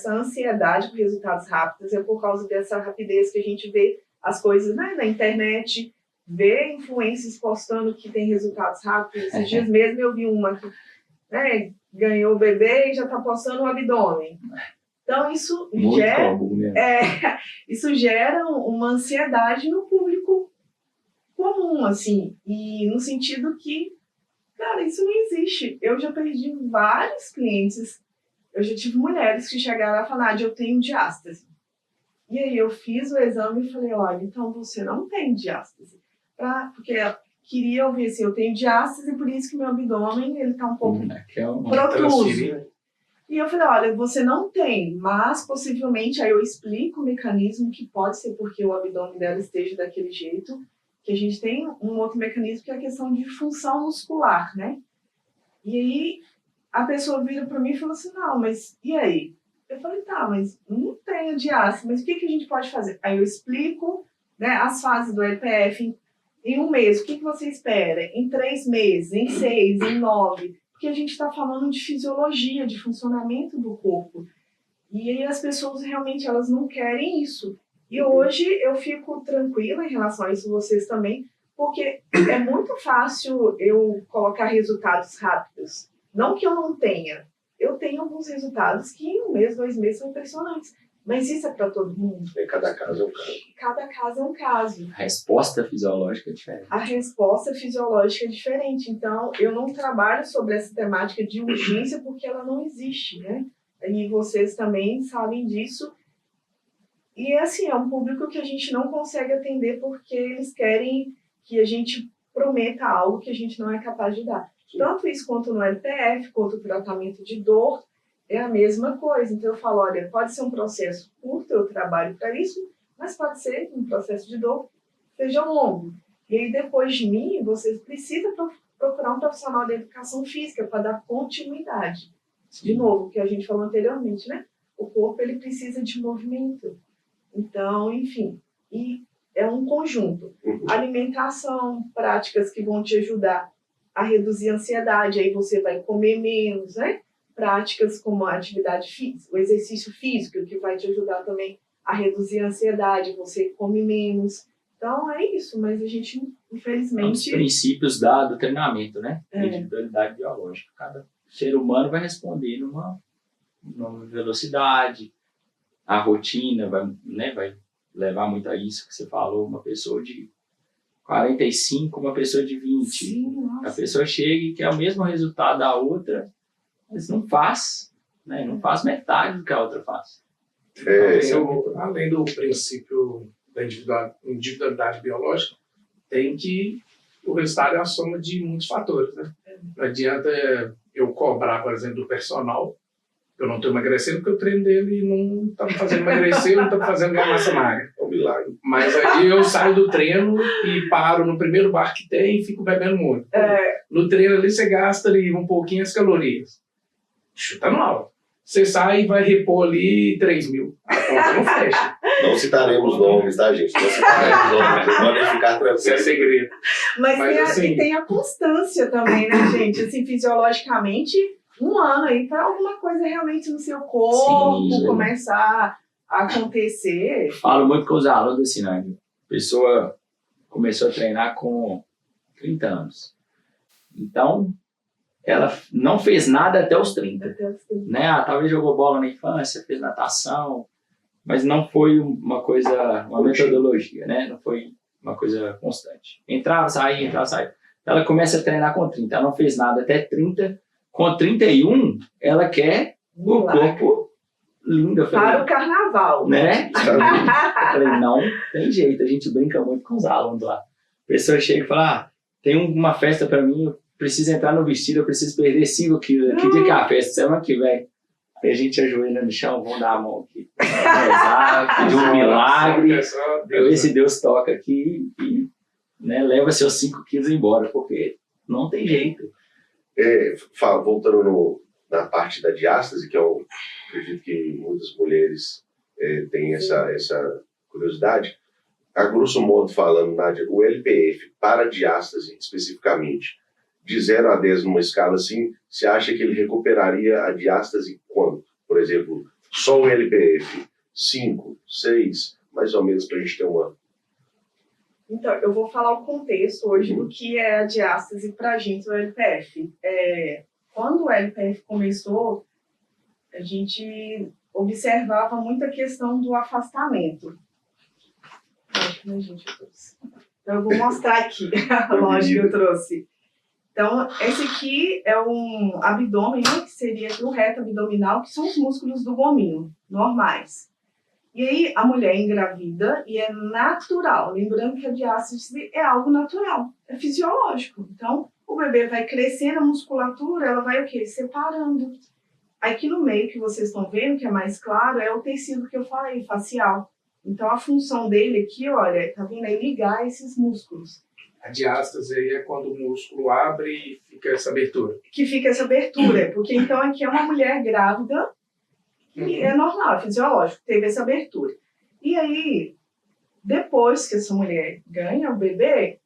ansiedade por resultados rápidos é por causa dessa rapidez que a gente vê as coisas, né, na internet, vê influencers postando que tem resultados rápidos. Esses dias mesmo eu vi uma que, né, ganhou o bebê e já está postando o abdômen. Então, isso gera uma ansiedade no público comum, assim, e no sentido que, cara, isso não existe. Eu já perdi vários clientes, eu já tive mulheres que chegaram e falaram, eu tenho diástase. E aí eu fiz o exame e falei, olha, então você não tem diástase. Porque eu queria ouvir assim, eu tenho diástase, por isso que meu abdômen ele tá um pouco protruso. E eu falei, olha, você não tem, mas possivelmente, aí eu explico o mecanismo que pode ser porque o abdômen dela esteja daquele jeito, que a gente tem um outro mecanismo que é a questão de função muscular, né? E aí a pessoa vira para mim e fala assim, não, mas e aí? Eu falei, tá, mas não tenho diástase, mas o que a gente pode fazer? Aí eu explico, né, as fases do LPF em 1 mês, o que você espera? Em 3 meses, em 6, em 9, porque a gente está falando de fisiologia, de funcionamento do corpo. E aí as pessoas realmente elas não querem isso. E hoje eu fico tranquila em relação a isso, vocês também, porque é muito fácil eu colocar resultados rápidos. Não que eu não tenha. Eu tenho alguns resultados que em 1 mês, 2 meses são impressionantes. Mas isso é para todo mundo. Cada caso é um caso. Cada caso é um caso. A resposta fisiológica é diferente. A resposta fisiológica é diferente. Então, eu não trabalho sobre essa temática de urgência porque ela não existe, né? E vocês também sabem disso. E, assim, é um público que a gente não consegue atender porque eles querem que a gente prometa algo que a gente não é capaz de dar. Tanto isso quanto no LPF, quanto o tratamento de dor, é a mesma coisa. Então eu falo, olha, pode ser um processo curto, eu trabalho para isso, mas pode ser um processo de dor seja longo. E aí depois de mim, vocês precisam procurar um profissional de educação física para dar continuidade. De novo, o que a gente falou anteriormente, né? O corpo ele precisa de movimento. Então, enfim, e é um conjunto. Alimentação, práticas que vão te ajudar a reduzir a ansiedade, aí você vai comer menos, né? Práticas como a atividade física, o exercício físico, que vai te ajudar também a reduzir a ansiedade, você come menos. Então é isso, mas a gente, infelizmente... Os princípios do treinamento, né? Individualidade biológica. Cada ser humano vai responder numa velocidade, a rotina vai levar muito a isso que você falou, uma pessoa de 45, uma pessoa de 20. Sim, a pessoa chega e quer o mesmo resultado da outra, mas não faz, né? Não faz metade do que a outra faz. Além do princípio da individualidade biológica, tem que o resultado é a soma de muitos fatores, né? Não adianta eu cobrar, por exemplo, do personal, eu não estou emagrecendo porque o treino dele não está me fazendo emagrecer, não está me fazendo ganhar massa magra. É um milagre. Mas aí eu saio do treino e paro no primeiro bar que tem e fico bebendo muito. No treino ali você gasta ali um pouquinho as calorias. Chuta no alto. Você sai e vai repor ali 3.000. A conta não fecha. Não citaremos nomes, tá, gente? Não citaremos nomes. Podem ficar tranquilos. Isso é segredo. Mas tem a constância também, né, gente? Assim, fisiologicamente, 1 ano aí para alguma coisa realmente no seu corpo começar a acontecer. Falo muito com os alunos assim, né? A pessoa começou a treinar com 30 anos. Então, ela não fez nada até os 30. Né? Talvez jogou bola na infância, fez natação, mas não foi uma metodologia, né? Não foi uma coisa constante. Entrava, saía. Ela começa a treinar com 30, ela não fez nada até 30. Com 31, ela quer o corpo lindo. Para o carnaval. Né? Eu falei, não tem jeito, a gente brinca muito com os alunos lá. A pessoa chega e fala, tem uma festa para mim, eu preciso entrar no vestido, eu preciso perder 5 quilos. Que dia que é a festa? Semana que vem. Aí a gente ajoelha no chão, vamos dar a mão aqui. Rezar, pedir um milagre. Ver se Deus toca aqui e leva seus 5 quilos embora, porque não tem jeito. Voltando na parte da diástase, que eu acredito que muitas mulheres têm essa curiosidade, a grosso modo falando, Nádia, o LPF para diástase especificamente, de 0 a 10 numa escala assim, você acha que ele recuperaria a diástase quanto? Por exemplo, só o LPF, 5, 6, mais ou menos para a gente ter uma... Então, eu vou falar o contexto hoje do que é a diástase para a gente, o LPF. Quando o LPF começou, a gente observava muito a questão do afastamento. Acho que não, gente, eu trouxe. Então, eu vou mostrar aqui a loja que eu trouxe. Então, esse aqui é um abdômen, né, que seria o reto abdominal, que são os músculos do gominho, normais. E aí, a mulher engravida e é natural. Lembrando que a diástase é algo natural, é fisiológico. Então, o bebê vai crescendo, a musculatura, ela vai o quê? Separando. Aqui no meio que vocês estão vendo, que é mais claro, é o tecido que eu falei, facial. Então, a função dele aqui, olha, tá vendo? É ligar esses músculos. A diástase aí é quando o músculo abre e fica essa abertura. Que fica essa abertura, porque então aqui é uma mulher grávida, e é normal, é fisiológico, teve essa abertura. E aí, depois que essa mulher ganha o bebê,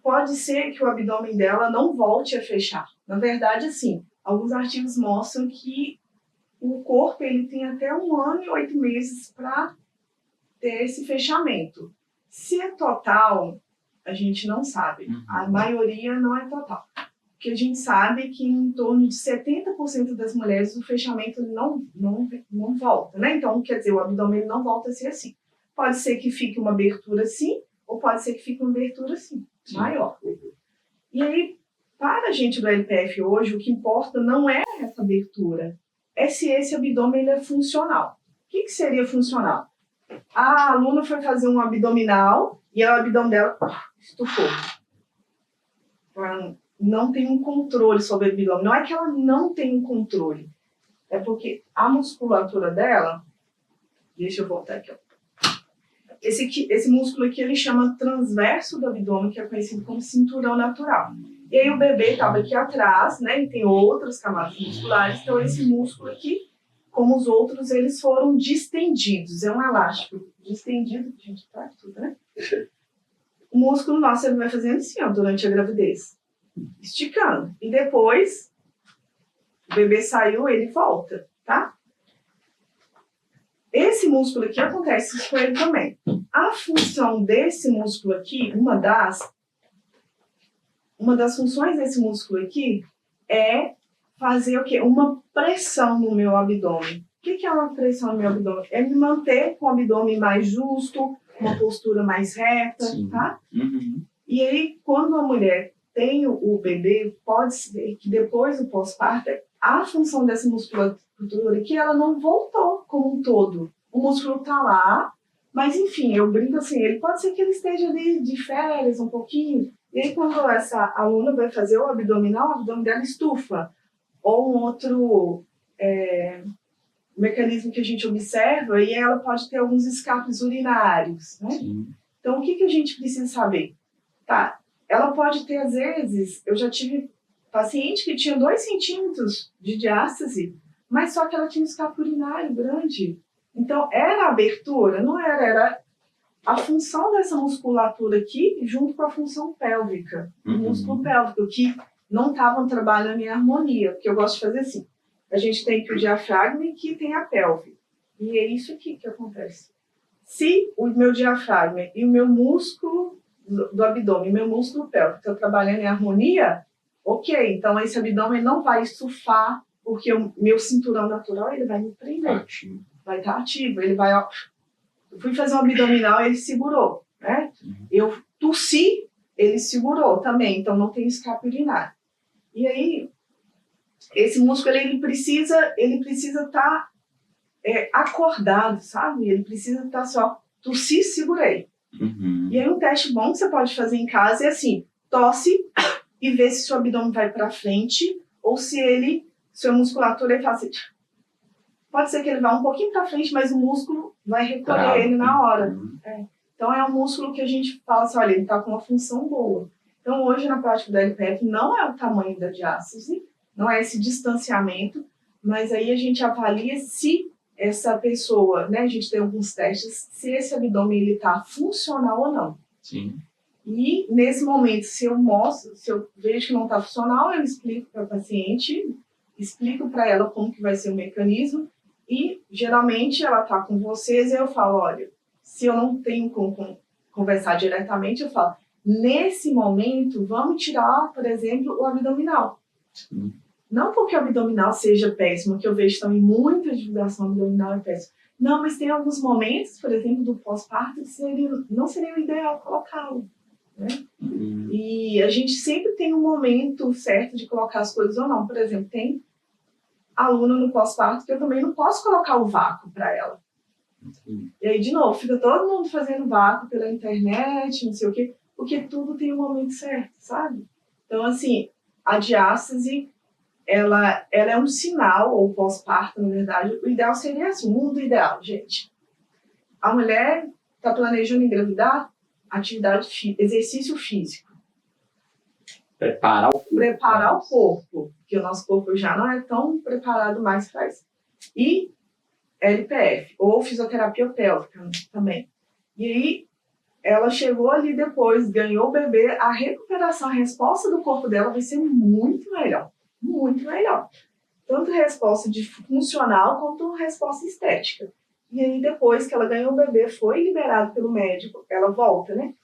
pode ser que o abdômen dela não volte a fechar. Na verdade, assim, alguns artigos mostram que o corpo ele tem até 1 ano e 8 meses para ter esse fechamento. Se é total, a gente não sabe. A maioria não é total. Porque a gente sabe que em torno de 70% das mulheres o fechamento não volta, né? Então, quer dizer, o abdômen não volta a ser assim. Pode ser que fique uma abertura assim, ou pode ser que fique uma abertura assim, maior. E aí, para a gente do LPF hoje, o que importa não é essa abertura, é se esse abdômen ele é funcional. O que seria funcional? A aluna foi fazer um abdominal e o abdômen dela estufou. Ela não tem um controle sobre o abdômen. Não é que ela não tem um controle, é porque a musculatura dela... Deixa eu voltar aqui, ó. Esse músculo aqui, ele chama transverso do abdômen, que é conhecido como cinturão natural. E aí o bebê estava aqui atrás, né, e tem outras camadas musculares, então esse músculo aqui, como os outros, eles foram distendidos. É um elástico distendido, gente, tá tudo, né? O músculo nosso, ele vai fazendo assim, ó, durante a gravidez, esticando. E depois, o bebê saiu, ele volta, tá? Esse músculo aqui acontece isso com ele também. A função desse músculo aqui, uma das funções desse músculo aqui é fazer o quê? Uma pressão no meu abdômen. O que é uma pressão no meu abdômen? É me manter com o abdômen mais justo, uma postura mais reta, tá? E aí, quando a mulher tem o bebê, pode ser que depois do pós-parto, a função dessa musculatura aqui, ela não voltou como um todo. O músculo tá lá, mas enfim, eu brinco assim, ele pode ser que ele esteja ali de férias um pouquinho, e aí quando essa aluna vai fazer o abdominal, o abdômen dela estufa. Ou um outro mecanismo que a gente observa, e ela pode ter alguns escapes urinários, né? Então, o que a gente precisa saber? Tá, ela pode ter, às vezes, eu já tive paciente que tinha 2 centímetros de diástase, mas só que ela tinha um escape urinário grande. Então, era a abertura? Não era, era a função dessa musculatura aqui junto com a função pélvica. O músculo pélvico, que não estavam trabalhando em harmonia, porque eu gosto de fazer assim. A gente tem que o diafragma e que tem a pelve. E é isso aqui que acontece. Se o meu diafragma e o meu músculo do abdômen, meu músculo pélvico, estão trabalhando em harmonia, ok, então esse abdômen não vai estufar, porque o meu cinturão natural ele vai me prender. Vai estar ativo, ele vai, ó. Eu fui fazer um abdominal, ele segurou, né? Eu tossi, ele segurou também, então não tem escape urinário. E aí, esse músculo, ele precisa estar acordado, sabe? Ele precisa estar só, tossi, segurei. E aí, um teste bom que você pode fazer em casa é assim, tosse e vê se seu abdômen vai para frente ou se sua musculatura ele faz assim. Pode ser que ele vá um pouquinho para frente, mas o músculo vai recolher ele na hora. Então, é um músculo que a gente fala assim, olha, ele está com uma função boa. Então, hoje, na prática do LPF, não é o tamanho da diástase, não é esse distanciamento, mas aí a gente avalia se essa pessoa, né, a gente tem alguns testes, se esse abdômen está funcional ou não. E, nesse momento, se eu vejo que não está funcional, eu explico para a paciente, explico para ela como que vai ser o mecanismo, e, geralmente, ela está com vocês e eu falo, olha, se eu não tenho como conversar diretamente, eu falo, nesse momento, vamos tirar, por exemplo, o abdominal. Não porque o abdominal seja péssimo, que eu vejo também muita divulgação abdominal é péssimo. Não, mas tem alguns momentos, por exemplo, do pós-parto, que não seria o ideal colocá-lo. Né? E a gente sempre tem um momento certo de colocar as coisas ou não. Por exemplo, tem aluna no pós-parto que eu também não posso colocar o vácuo para ela. E aí, de novo, fica todo mundo fazendo vácuo pela internet, não sei o quê, porque tudo tem um momento certo, sabe? Então, assim, a diástase, ela é um sinal, ou pós-parto, na verdade, o ideal seria assim, o mundo ideal, gente. A mulher está planejando engravidar, exercício físico. Preparar o corpo. Porque o nosso corpo já não é tão preparado mais para isso. E LPF, ou fisioterapia pélvica também. E aí, ela chegou ali depois, ganhou o bebê, a recuperação, a resposta do corpo dela vai ser muito melhor. Muito melhor. Tanto resposta de funcional quanto resposta estética. E aí, depois que ela ganhou o bebê, foi liberada pelo médico, ela volta, né?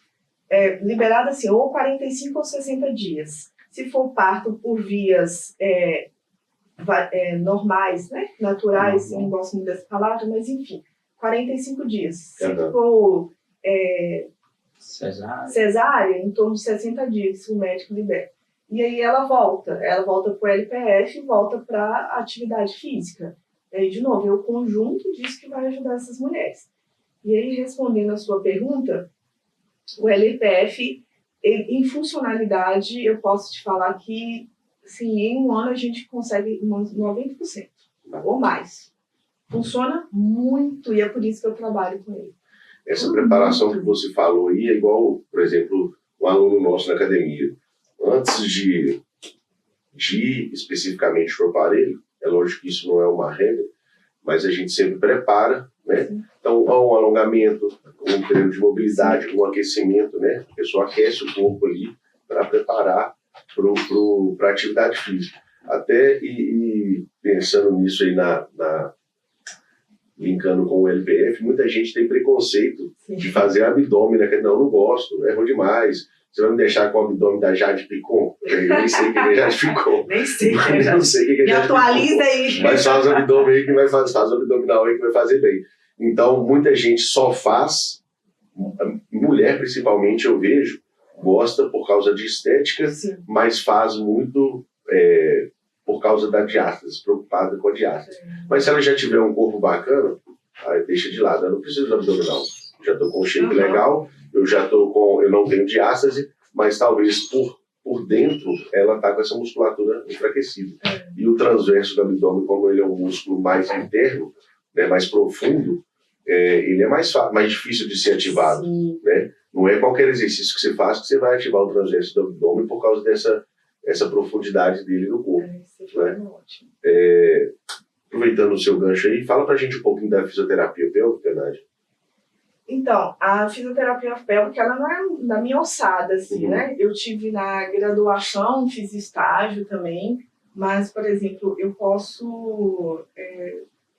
Liberada assim, ou 45 ou 60 dias. Se for parto por vias normais, né? Naturais, eu não gosto muito dessa palavra, mas enfim, 45 dias. Se for cesárea, em torno de 60 dias, o médico libera. E aí ela volta para o LPF e volta para a atividade física. E aí, de novo, é o conjunto disso que vai ajudar essas mulheres. E aí, respondendo a sua pergunta, o LPF, em funcionalidade, eu posso te falar que, assim, em um ano a gente consegue 90% ou mais. Funciona muito e é por isso que eu trabalho com ele. Essa preparação que você falou aí é igual, por exemplo, um aluno nosso na academia. Antes de ir especificamente para o aparelho, é lógico que isso não é uma regra, mas a gente sempre prepara, né? Sim. Então, há um alongamento, um treino de mobilidade, um aquecimento, né? A pessoa aquece o corpo ali para preparar para a atividade física. Até e pensando nisso aí, linkando com o LPF, muita gente tem preconceito de fazer abdômen, né? Não gosto, é ruim demais. Você vai me deixar com o abdômen da Jade Picon? Eu nem sei quem é Jade Picon. Nem sei quem é Jade. Não sei quem é Jade Picon. Me atualiza aí. Mas faz o abdômen aí que vai fazer, faz o abdominal aí que vai fazer bem. Então, muita gente só faz, mulher principalmente, eu vejo, gosta por causa de estética, sim, mas faz muito por causa da diástase, preocupada com a diástase. Mas se ela já tiver um corpo bacana, aí deixa de lado. Eu não preciso do abdominal. Já estou com um shape legal, eu não tenho diástase, mas talvez por dentro ela está com essa musculatura enfraquecida. E o transverso do abdômen, como ele é um músculo mais interno, né, mais profundo, ele é mais difícil de ser ativado. Né? Não é qualquer exercício que você faz que você vai ativar o transverso do abdômen por causa dessa profundidade dele no corpo. Né? Aproveitando o seu gancho aí, fala pra gente um pouquinho da fisioterapia pélvica, Nádia. Então, a fisioterapia pélvica, ela não é da minha alçada, assim, né? Eu tive na graduação, fiz estágio também, mas, por exemplo, eu posso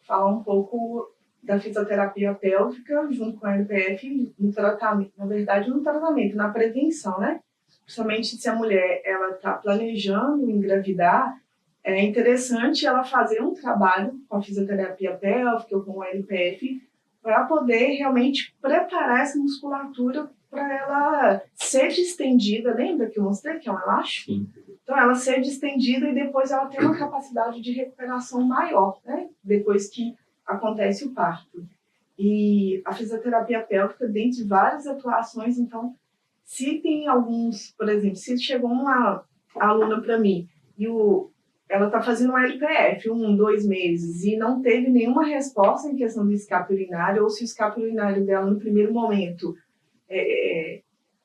falar um pouco da fisioterapia pélvica junto com a LPF no tratamento, na verdade, no tratamento, na prevenção, né? Principalmente se a mulher está planejando engravidar, é interessante ela fazer um trabalho com a fisioterapia pélvica ou com o LPF para poder realmente preparar essa musculatura para ela ser distendida. Lembra que eu mostrei que é um elástico? Sim. Então, ela ser distendida e depois ela ter uma capacidade de recuperação maior, né? Depois que acontece o parto. E a fisioterapia pélvica, dentre várias atuações, então, se tem alguns, por exemplo, se chegou uma aluna para mim e ela está fazendo um LPF, 2 meses, e não teve nenhuma resposta em questão do escapulinário, ou se o escapulinário dela, no primeiro momento,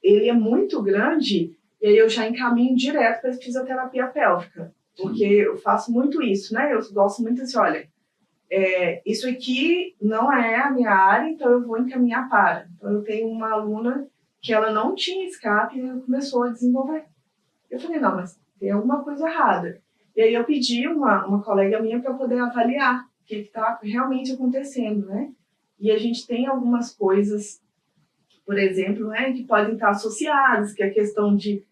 ele é muito grande, e aí eu já encaminho direto para a fisioterapia pélvica, porque eu faço muito isso, né? Eu gosto muito assim, olha, isso aqui não é a minha área, então eu vou encaminhar para. Então eu tenho uma aluna que ela não tinha escape e começou a desenvolver. Eu falei, não, mas tem alguma coisa errada. E aí eu pedi uma colega minha para poder avaliar o que está realmente acontecendo, né? E a gente tem algumas coisas, por exemplo, né, que podem estar associadas, que é a questão de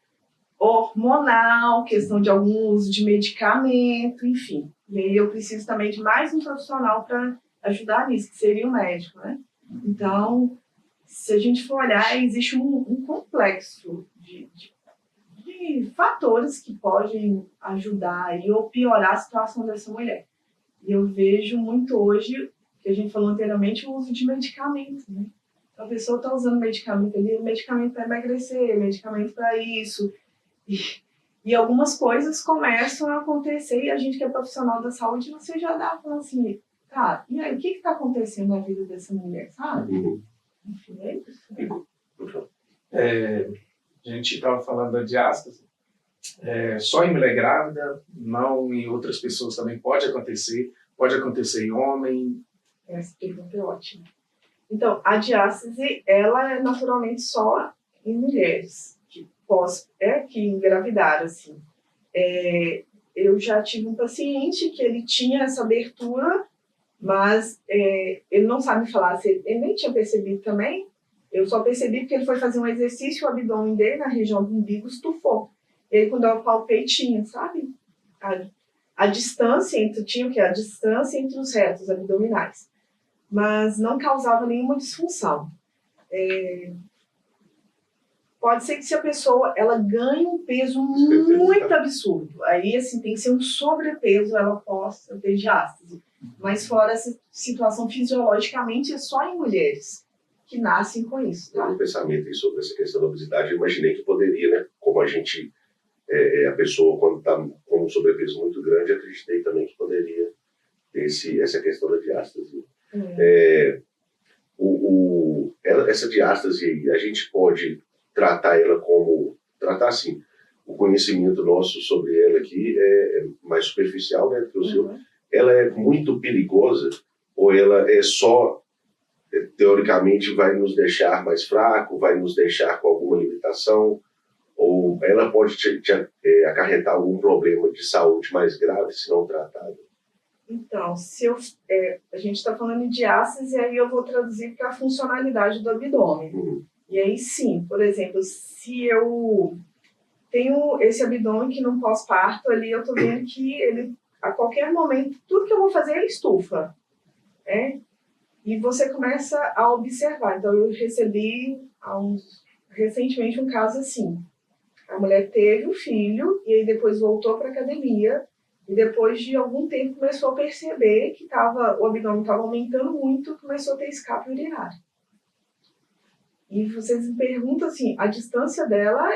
hormonal, questão de algum uso de medicamento, enfim. E aí eu preciso também de mais um profissional para ajudar nisso, que seria o médico, né? Então, se a gente for olhar, existe um complexo de fatores que podem ajudar ou piorar a situação dessa mulher. E eu vejo muito hoje, que a gente falou anteriormente, o uso de medicamentos, né? Então, a pessoa está usando medicamento ali, medicamento para emagrecer, medicamento para isso. E algumas coisas começam a acontecer e a gente que é profissional da saúde, você já dá falando assim, tá, e aí, o que está acontecendo na vida dessa mulher, sabe? Enfim, é isso. A gente estava falando da diástase, só em mulher grávida, não em outras pessoas também pode acontecer em homem. Essa pergunta é ótima. Então, a diástase, ela é naturalmente só em mulheres que engravidaram, assim. Eu já tive um paciente que ele tinha essa abertura Mas ele não sabe falar, ele nem tinha percebido também. Eu só percebi porque ele foi fazer um exercício, o abdômen dele, na região do umbigo, estufou. E aí, quando eu palpei, tinha, sabe? A distância tinha o quê? A distância entre os retos abdominais. Mas não causava nenhuma disfunção. Pode ser que se a pessoa ela ganhe um peso muito absurdo, aí assim, tem que ser um sobrepeso, ela possa ter diástase. Mas fora essa situação fisiologicamente, é só em mulheres que nascem com isso. Tá? Um pensamento aí sobre essa questão da obesidade, eu imaginei que poderia, né? Como a gente, a pessoa quando está com um sobrepeso muito grande, acreditei também que poderia ter essa questão da diástase. Essa diástase aí, a gente pode tratar ela tratar assim, o conhecimento nosso sobre ela aqui é mais superficial, né, do que o seu. Ela é muito perigosa ou ela é só, teoricamente, vai nos deixar mais fraco, vai nos deixar com alguma limitação, ou ela pode acarretar algum problema de saúde mais grave se não tratado? Então, a gente está falando de diástase, e aí eu vou traduzir para a funcionalidade do abdômen. E aí sim, por exemplo, se eu tenho esse abdômen que no pós-parto ali, eu estou vendo que ele, a qualquer momento, tudo que eu vou fazer ele estufa. E você começa a observar. Então, eu recebi recentemente um caso assim. A mulher teve um filho e aí depois voltou para a academia e depois de algum tempo começou a perceber que o abdômen estava aumentando muito, começou a ter escape urinário. E vocês me perguntam assim, a distância dela,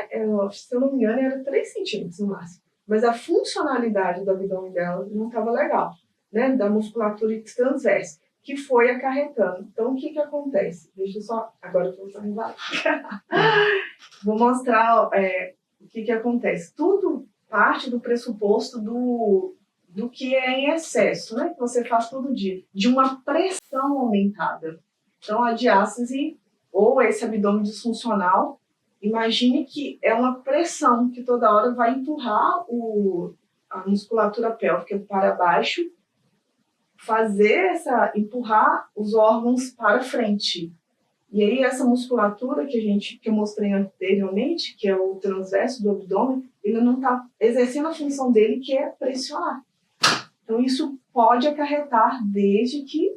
se eu não me engano, era 3 centímetros no máximo. Mas a funcionalidade do abdômen dela não estava legal, né? Da musculatura transversa, que foi acarretando. Então, o que acontece? Deixa eu só... Agora eu vou mostrar embaixo. Vou mostrar o que acontece. Tudo parte do pressuposto do que é em excesso, né? Que você faz todo dia. De uma pressão aumentada. Então, a diástase ou esse abdômen disfuncional, imagine que é uma pressão que toda hora vai empurrar a musculatura pélvica para baixo, empurrar os órgãos para frente. E aí essa musculatura que eu mostrei anteriormente, que é o transverso do abdômen, ele não está exercendo a função dele, que é pressionar. Então isso pode acarretar desde que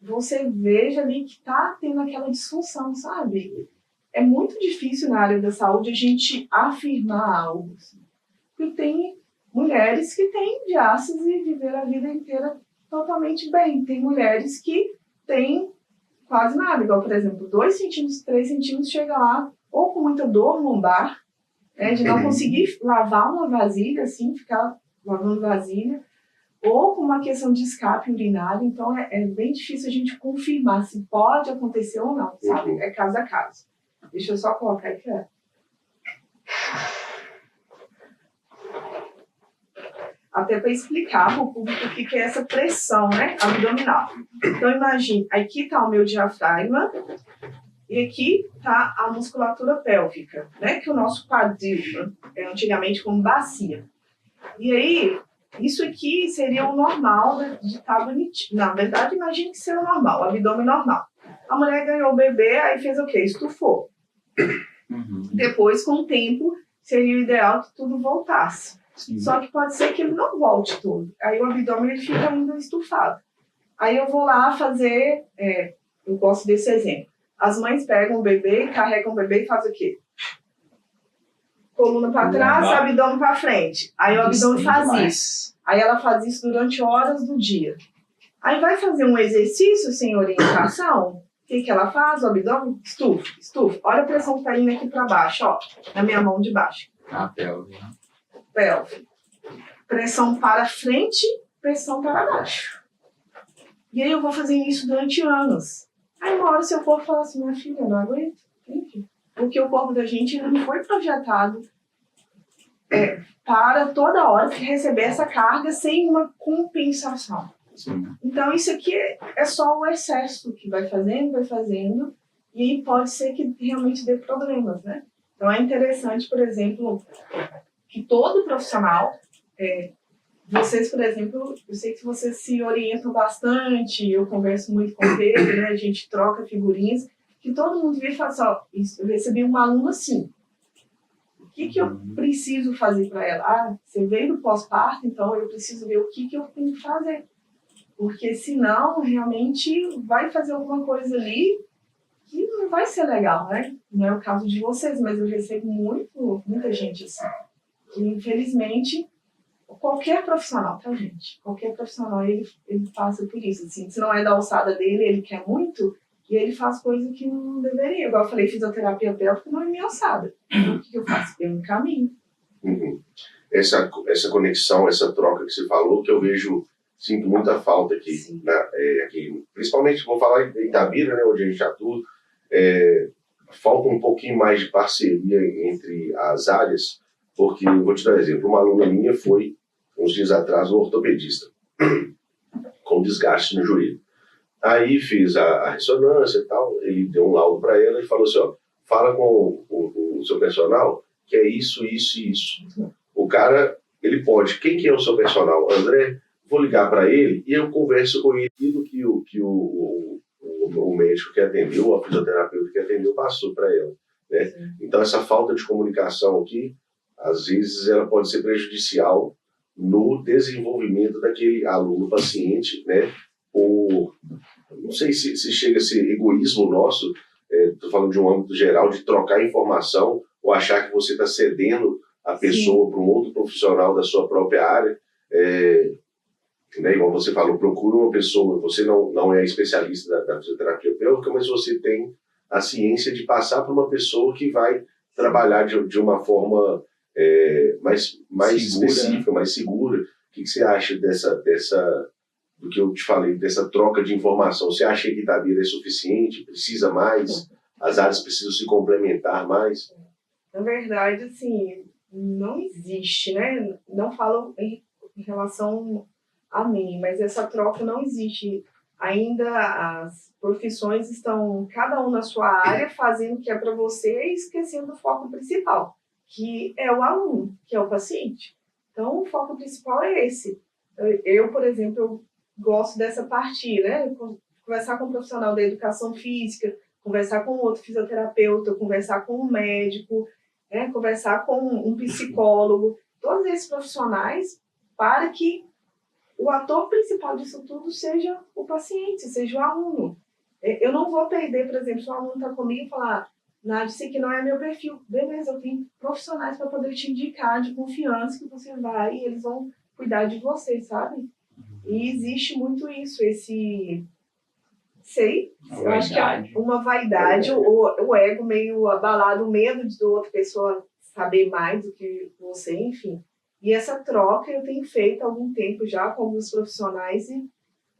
você veja ali que está tendo aquela disfunção, sabe? É muito difícil na área da saúde a gente afirmar algo. Assim. Porque tem mulheres que têm diástase e viveram a vida inteira totalmente bem. Tem mulheres que têm quase nada, igual, por exemplo, 2 centímetros, 3 centímetros, chega lá, ou com muita dor lombar, de não conseguir lavar uma vasilha, assim, ficar lavando vasilha, ou com uma questão de escape urinário. Então é bem difícil a gente confirmar se pode acontecer ou não, sabe? É caso a caso. Deixa eu só colocar aqui, até para explicar para o público o que é essa pressão, né, abdominal. Então imagine, aqui está o meu diafragma e aqui está a musculatura pélvica, né, que o nosso quadril, antigamente como bacia. E aí, isso aqui seria o normal de estar bonitinho. Na verdade, imagine que seja o normal, o abdômen normal. A mulher ganhou o bebê, aí fez o quê? Estufou. Depois, com o tempo, seria o ideal que tudo voltasse. Sim. Só que pode ser que ele não volte tudo. Aí o abdômen ele fica ainda estufado. Aí eu vou lá fazer... eu gosto desse exemplo. As mães pegam o bebê, carregam o bebê e fazem o quê? Coluna para trás, abdômen para frente. Aí o abdômen faz isso. Aí ela faz isso durante horas do dia. Aí vai fazer um exercício sem orientação. O que ela faz? O abdômen estufa. Olha a pressão que está indo aqui para baixo, ó, na minha mão de baixo. A pelve. Pressão para frente, pressão para baixo. E aí eu vou fazendo isso durante anos. Aí uma hora o seu corpo fala assim, minha filha, eu não aguento. Porque o corpo da gente ainda não foi projetado para toda hora receber essa carga sem uma compensação. Sim. Então isso aqui é só o excesso que vai fazendo, e aí pode ser que realmente dê problemas, né? Então é interessante, por exemplo, que todo profissional vocês, por exemplo, eu sei que vocês se orientam bastante, eu converso muito com o Pedro, né? A gente troca figurinhas, que todo mundo vem e fala assim, ó, eu recebi uma aluna assim, o que eu preciso fazer para ela? Ah, você veio do pós-parto, então eu preciso ver o que eu tenho que fazer. Porque senão, realmente, vai fazer alguma coisa ali que não vai ser legal, né? Não é o caso de vocês, mas eu recebo muita gente assim. E, infelizmente, qualquer profissional, tá, gente? Qualquer profissional, ele passa por isso. Assim, se não é da alçada dele, ele quer muito, e ele faz coisa que não deveria. Igual eu falei, fisioterapia pélvica não é minha alçada. Então, o que eu faço? Eu encaminho. Uhum. Essa conexão, essa troca que você falou, que eu sinto muita falta aqui, aqui, principalmente, vou falar em Itabira, né, onde a gente atua, falta um pouquinho mais de parceria entre as áreas, porque, vou te dar um exemplo, uma aluna minha foi, uns dias atrás, um ortopedista, com desgaste no joelho. Aí fiz a ressonância e tal, ele deu um laudo para ela e falou assim, ó, fala com o seu personal que é isso, isso e isso. O cara, ele pode, quem que é o seu personal? André, vou ligar para ele e eu converso com ele que o médico que atendeu, a fisioterapeuta que atendeu, passou para ela. Né? Então, essa falta de comunicação aqui, às vezes, ela pode ser prejudicial no desenvolvimento daquele aluno-paciente, né? Ou, não sei se chega a ser egoísmo nosso, estou falando de um âmbito geral, de trocar informação ou achar que você está cedendo a pessoa para um outro profissional da sua própria área. Né, igual você falou, procura uma pessoa, você não é especialista da fisioterapia pélvica, mas você tem a ciência de passar para uma pessoa que vai trabalhar de uma forma mais segura, específica, mais segura. O que você acha do que eu te falei, dessa troca de informação? Você acha que Itabira é suficiente? Precisa mais? As áreas precisam se complementar mais? Na verdade, assim, não existe, né? Não falo em relação a mim, mas essa troca não existe. Ainda as profissões estão, cada um na sua área, fazendo o que é para você e esquecendo o foco principal, que é o aluno, que é o paciente. Então, o foco principal é esse. Eu, por exemplo, eu gosto dessa parte, né? Conversar com um profissional da educação física, conversar com outro fisioterapeuta, conversar com um médico, né? Conversar com um psicólogo, todos esses profissionais, para que o ator principal disso tudo seja o paciente, seja o aluno. Eu não vou perder, por exemplo, se o aluno está comigo e falar, Nádia, sei que não é meu perfil. Beleza, eu tenho profissionais para poder te indicar de confiança que você vai e eles vão cuidar de você, sabe? E existe muito isso, eu acho que é uma vaidade, o ego meio abalado, o medo de outra pessoa saber mais do que você, enfim. E essa troca eu tenho feito há algum tempo já com alguns profissionais e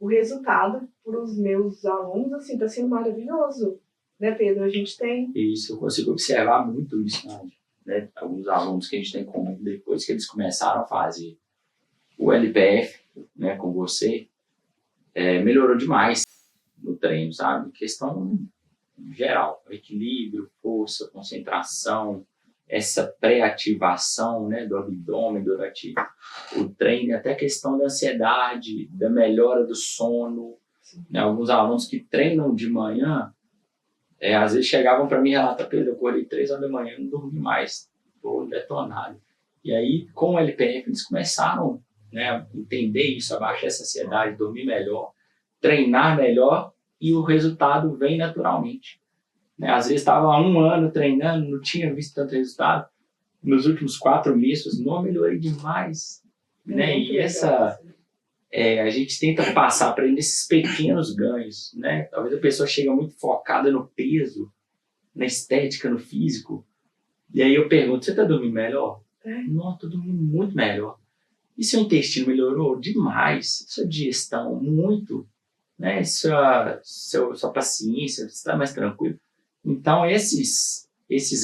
o resultado para os meus alunos, assim, está sendo maravilhoso. Né, Pedro? A gente tem... Isso, eu consigo observar muito isso, né? Alguns alunos que a gente tem comum, depois que eles começaram a fazer o LPF, né, com você, melhorou demais no treino, sabe? Questão geral, equilíbrio, força, concentração, essa pré-ativação, né, do abdômen durante o treino, até a questão da ansiedade, da melhora do sono. Né, alguns alunos que treinam de manhã, às vezes chegavam para mim e relatavam, Pedro, eu acordei 3 horas da manhã, não dormi mais, estou detonado. E aí, com o LPF, eles começaram, né, a entender isso, a baixar essa ansiedade, dormir melhor, treinar melhor, e o resultado vem naturalmente. Né? Às vezes estava há 1 ano treinando, não tinha visto tanto resultado. Nos últimos 4 meses, não, melhorei demais. Né? E a gente tenta passar para ele esses pequenos ganhos. Né? Talvez a pessoa chega muito focada no peso, na estética, no físico. E aí eu pergunto, você está dormindo melhor? Não, estou dormindo muito melhor. E seu intestino melhorou? Demais. Sua digestão, muito. Né? Sua paciência, você está mais tranquilo. Então, esses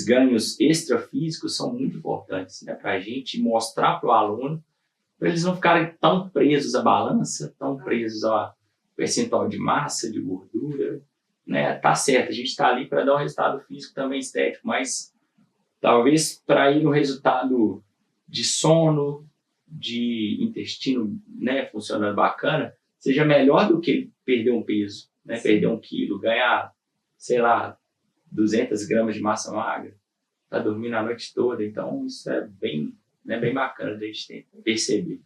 ganhos extrafísicos são muito importantes, né, para a gente mostrar para o aluno, para eles não ficarem tão presos à balança, tão presos ao percentual de massa, de gordura. Né? Tá certo, a gente está ali para dar um resultado físico também estético, mas talvez para ir no resultado de sono, de intestino, né, funcionando bacana, seja melhor do que perder um peso, né, perder 1 quilo, ganhar, sei lá, 200 gramas de massa magra, tá dormindo a noite toda. Então, isso é bem, né, bem bacana da gente perceber.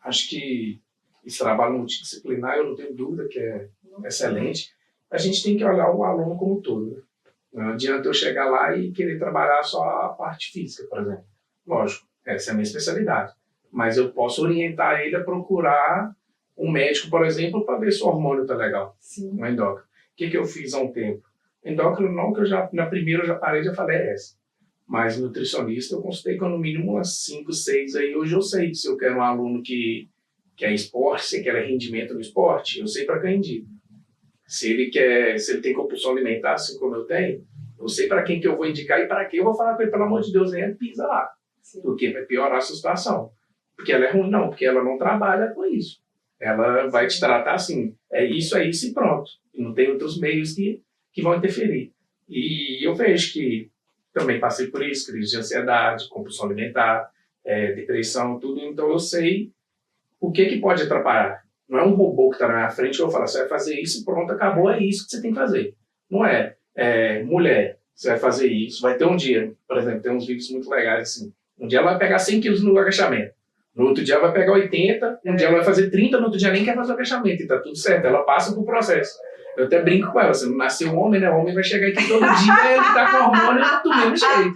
Acho que esse trabalho multidisciplinar, eu não tenho dúvida que é excelente. A gente tem que olhar o aluno como um todo, né? Não adianta eu chegar lá e querer trabalhar só a parte física, por exemplo. Lógico, essa é a minha especialidade. Mas eu posso orientar ele a procurar um médico, por exemplo, para ver se o hormônio está legal. Sim. Um endócrino. O que eu fiz há um tempo? Endócrino não, que eu já, na primeira eu já parei, já falei essa. Mas nutricionista eu consultei com no mínimo umas 5, 6 aí. Hoje eu sei se eu quero um aluno que quer esporte, se quer rendimento no esporte, eu sei para quem indico. Se ele tem compulsão alimentar, assim como eu tenho, eu sei para quem que eu vou indicar e para quem eu vou falar com ele, pelo amor de Deus, nem pisa lá. Sim. Porque vai piorar a sua situação. Porque ela é ruim? Não, porque ela não trabalha com isso. Ela vai te tratar assim, é isso e pronto. E não tem outros meios que vão interferir. E eu vejo que também passei por isso, crise de ansiedade, compulsão alimentar, depressão, tudo. Então eu sei o que pode atrapalhar. Não é um robô que está na minha frente que eu vou falar, você vai fazer isso, pronto, acabou, é isso que você tem que fazer. Não é, mulher, você vai fazer isso, vai ter um dia, por exemplo, tem uns vídeos muito legais assim, um dia ela vai pegar 100 quilos no agachamento, no outro dia ela vai pegar 80, um dia ela vai fazer 30, no outro dia nem quer fazer o agachamento, e tá tudo certo, ela passa por processo. Eu até brinco com ela, você não nasceu homem, né? O homem vai chegar aqui todo dia, ele tá com hormônio do mesmo jeito.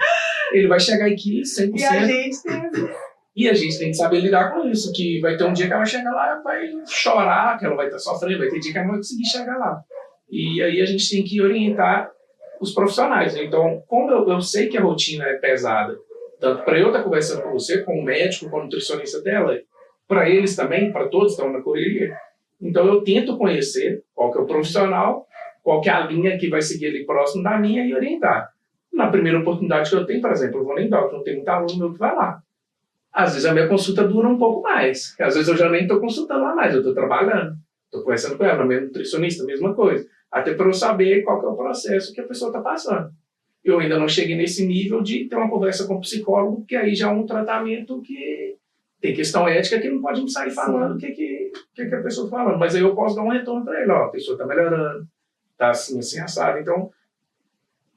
Ele vai chegar aqui 100%. E a gente tem que saber lidar com isso, que vai ter um dia que ela vai chegar lá e vai chorar, que ela vai estar sofrendo, vai ter dia que ela não vai conseguir chegar lá. E aí a gente tem que orientar os profissionais. Então, como eu sei que a rotina é pesada, tanto para eu estar conversando com você, com o médico, com o nutricionista dela, para eles também, para todos que estão na correria, então eu tento conhecer qual que é o profissional, qual que é a linha que vai seguir ali próximo da minha e orientar. Na primeira oportunidade que eu tenho, por exemplo, eu vou na endócrino, não tem muito aluno meu que vai lá. Às vezes a minha consulta dura um pouco mais. Às vezes eu já nem estou consultando lá mais, eu estou trabalhando. Estou conversando com ela, minha nutricionista, mesma coisa. Até para eu saber qual que é o processo que a pessoa está passando. Eu ainda não cheguei nesse nível de ter uma conversa com o psicólogo, porque aí já é um tratamento que tem questão ética que não pode me sair falando o que a pessoa está falando. Mas aí eu posso dar um retorno para ele. Ó, a pessoa está melhorando, está assim, assim, assado. Então,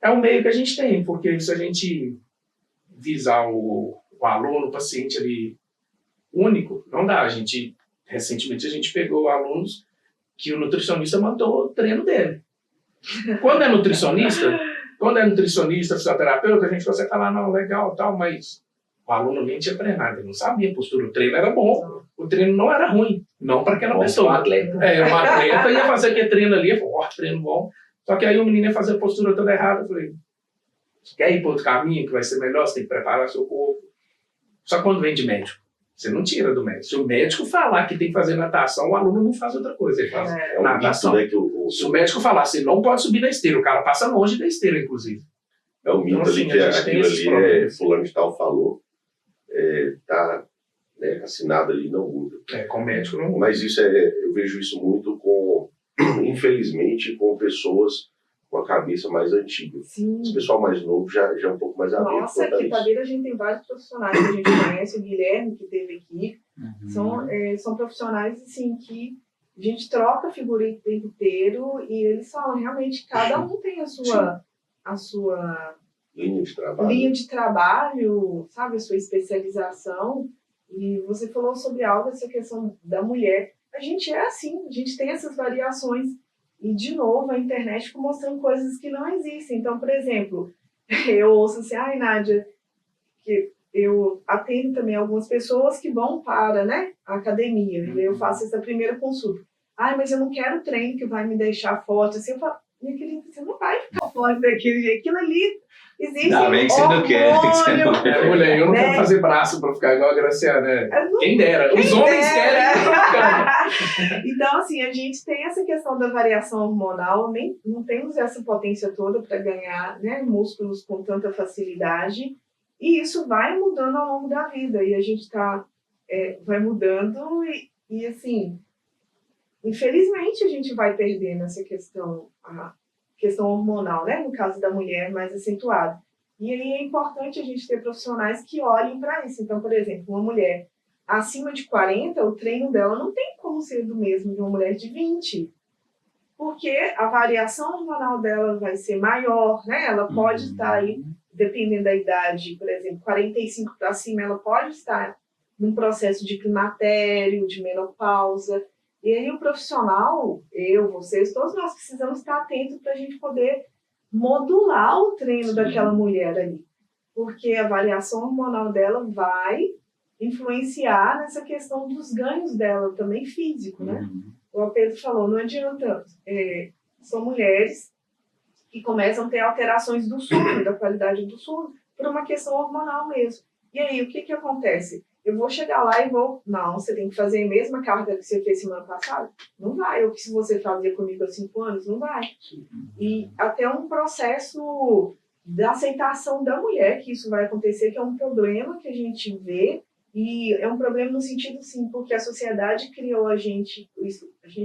é um meio que a gente tem, porque se a gente visar o aluno, o paciente ali único, não dá. Recentemente a gente pegou alunos que o nutricionista mandou o treino dele. Quando é nutricionista, fisioterapeuta, a gente consegue falar, não, legal, tal, mas o aluno nem tinha treinado, ele não sabia a postura, o treino era bom, o treino não era ruim, não para aquela pessoa. Um atleta. Um atleta ia fazer aquele treino ali, treino bom, só que aí o menino ia fazer a postura toda errada, eu falei, você quer ir para outro caminho que vai ser melhor, você tem que preparar seu corpo. Só quando vem de médico, você não tira do médico. Se o médico falar que tem que fazer natação, o aluno não faz outra coisa, ele faz natação. Se o médico falar, você não pode subir na esteira, o cara passa longe da esteira, inclusive. É o mito ali que aquilo ali fulano de tal falou, tá assinado ali, não muda. Com o médico não muda. Mas isso eu vejo isso muito infelizmente, com pessoas com a cabeça mais antiga. Sim. Esse pessoal mais novo já é um pouco mais aberto. Nossa, aqui para a gente tem vários profissionais que a gente conhece, o Guilherme, que teve aqui, são profissionais assim, que a gente troca figurinha o tempo inteiro e eles são realmente, cada um tem a sua linha de trabalho, sabe, a sua especialização. E você falou sobre algo, essa questão da mulher. A gente é assim, a gente tem essas variações. E, de novo, a internet fica mostrando coisas que não existem. Então, por exemplo, eu ouço assim, Nádia, que eu atendo também algumas pessoas que vão para a academia. E eu faço essa primeira consulta. Mas eu não quero treino que vai me deixar forte. Assim, eu falo, minha querida, você não vai ficar forte daquele jeito. Aquilo ali existe. Não, bem que você não quer. Mulher, eu não quero fazer braço para ficar igual a Graciana. Quem dera. Os homens querem. Então, assim, a gente tem essa questão da variação hormonal, não temos essa potência toda para ganhar músculos com tanta facilidade. E isso vai mudando ao longo da vida. E a gente vai mudando e, assim, infelizmente a gente vai perdendo essa questão, a questão hormonal, no caso da mulher, mais acentuada. E aí é importante a gente ter profissionais que olhem para isso. Então, por exemplo, uma mulher, acima de 40, o treino dela não tem como ser do mesmo de uma mulher de 20. Porque a variação hormonal dela vai ser maior, né? Ela pode estar aí, dependendo da idade, por exemplo, 45 para cima, ela pode estar num processo de climatério, de menopausa. E aí o profissional, eu, vocês, todos nós precisamos estar atentos para a gente poder modular o treino daquela mulher ali. Porque a variação hormonal dela vai influenciar nessa questão dos ganhos dela, também físico, né? O Pedro falou, não adianta, são mulheres que começam a ter alterações do sono, da qualidade do sono, por uma questão hormonal mesmo. E aí, o que acontece? Eu vou chegar lá e vou, não, você tem que fazer a mesma carga que você fez semana passada? Não vai. Ou que se você fazia comigo há 5 anos, não vai. E até um processo da aceitação da mulher que isso vai acontecer, que é um problema que a gente vê. E é um problema no sentido, sim, porque a sociedade criou a gente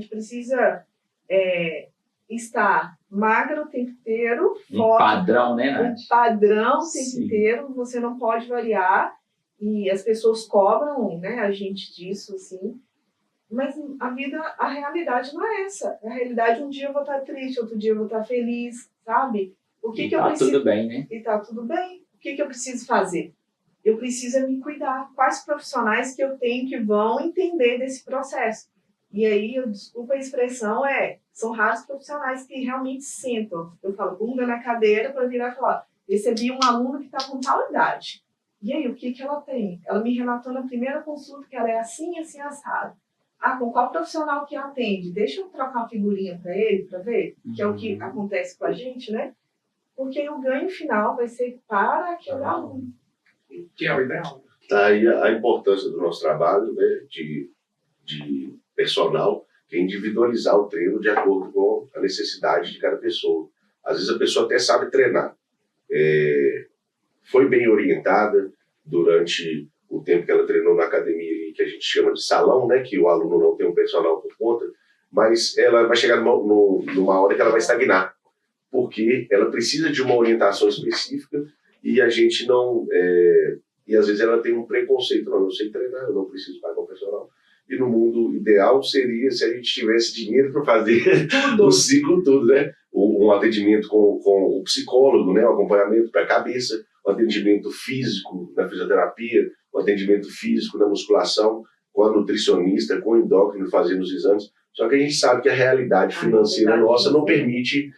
precisa estar magra o tempo inteiro, forte. Padrão, né, Nath? Padrão o tempo inteiro, você não pode variar, e as pessoas cobram, né, a gente disso, assim. Mas a realidade não é essa. A realidade, um dia eu vou estar triste, outro dia eu vou estar feliz, sabe? O que eu preciso... tudo bem, né? E tá tudo bem. O que eu preciso fazer? Eu preciso me cuidar. Quais profissionais que eu tenho que vão entender desse processo? E aí, desculpa a expressão, são raros profissionais que realmente sentam. Eu falo, bunda na cadeira para virar e falar, recebi um aluno que está com tal idade. E aí, o que ela tem? Ela me relatou na primeira consulta que ela é assim, assim, assado. Com qual profissional que atende? Deixa eu trocar uma figurinha para ele, para ver, que é o que acontece com a gente, né? Porque o ganho final vai ser para aquele aluno. Que é o ideal. Tá aí a importância do nosso trabalho, né, de personal, que é individualizar o treino de acordo com a necessidade de cada pessoa. Às vezes a pessoa até sabe treinar. Foi bem orientada durante o tempo que ela treinou na academia, que a gente chama de salão, né, que o aluno não tem um personal por conta, mas ela vai chegar numa hora que ela vai estagnar, porque ela precisa de uma orientação específica e a gente não... e às vezes ela tem um preconceito, não, eu sei treinar, eu não preciso pagar um personal. E no mundo ideal seria se a gente tivesse dinheiro para fazer o ciclo todo, né? Um atendimento com o psicólogo, né? Um acompanhamento para a cabeça, um atendimento físico na fisioterapia, um atendimento físico na musculação, com a nutricionista, com o endócrino fazendo os exames. Só que a gente sabe que a realidade financeira nossa não permite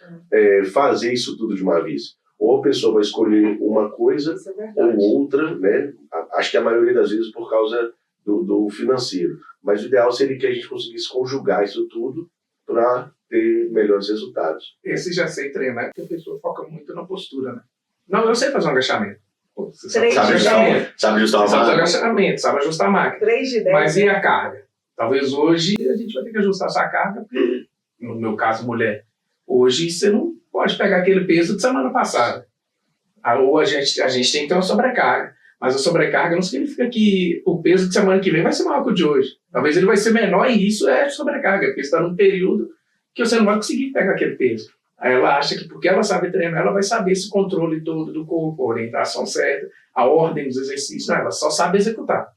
fazer isso tudo de uma vez. Ou a pessoa vai escolher uma coisa ou outra, né? Acho que a maioria das vezes por causa do financeiro. Mas o ideal seria que a gente conseguisse conjugar isso tudo para ter melhores resultados. Esse já sei treinar, porque a pessoa foca muito na postura, né? Não, eu sei fazer um agachamento. Você sabe ajustar a máquina. Agachamento, sabe ajustar a máquina. 3 de 10. Mas e a carga? Talvez hoje a gente vai ter que ajustar essa carga, porque, no meu caso, mulher, hoje você não pode pegar aquele peso de semana passada. Ou a gente tem que ter uma sobrecarga. Mas a sobrecarga não significa que o peso de semana que vem vai ser maior que o de hoje. Talvez ele vai ser menor e isso é sobrecarga, porque você está num período que você não vai conseguir pegar aquele peso. Aí ela acha que porque ela sabe treinar, ela vai saber esse controle todo do corpo, a orientação certa, a ordem dos exercícios. Não, ela só sabe executar.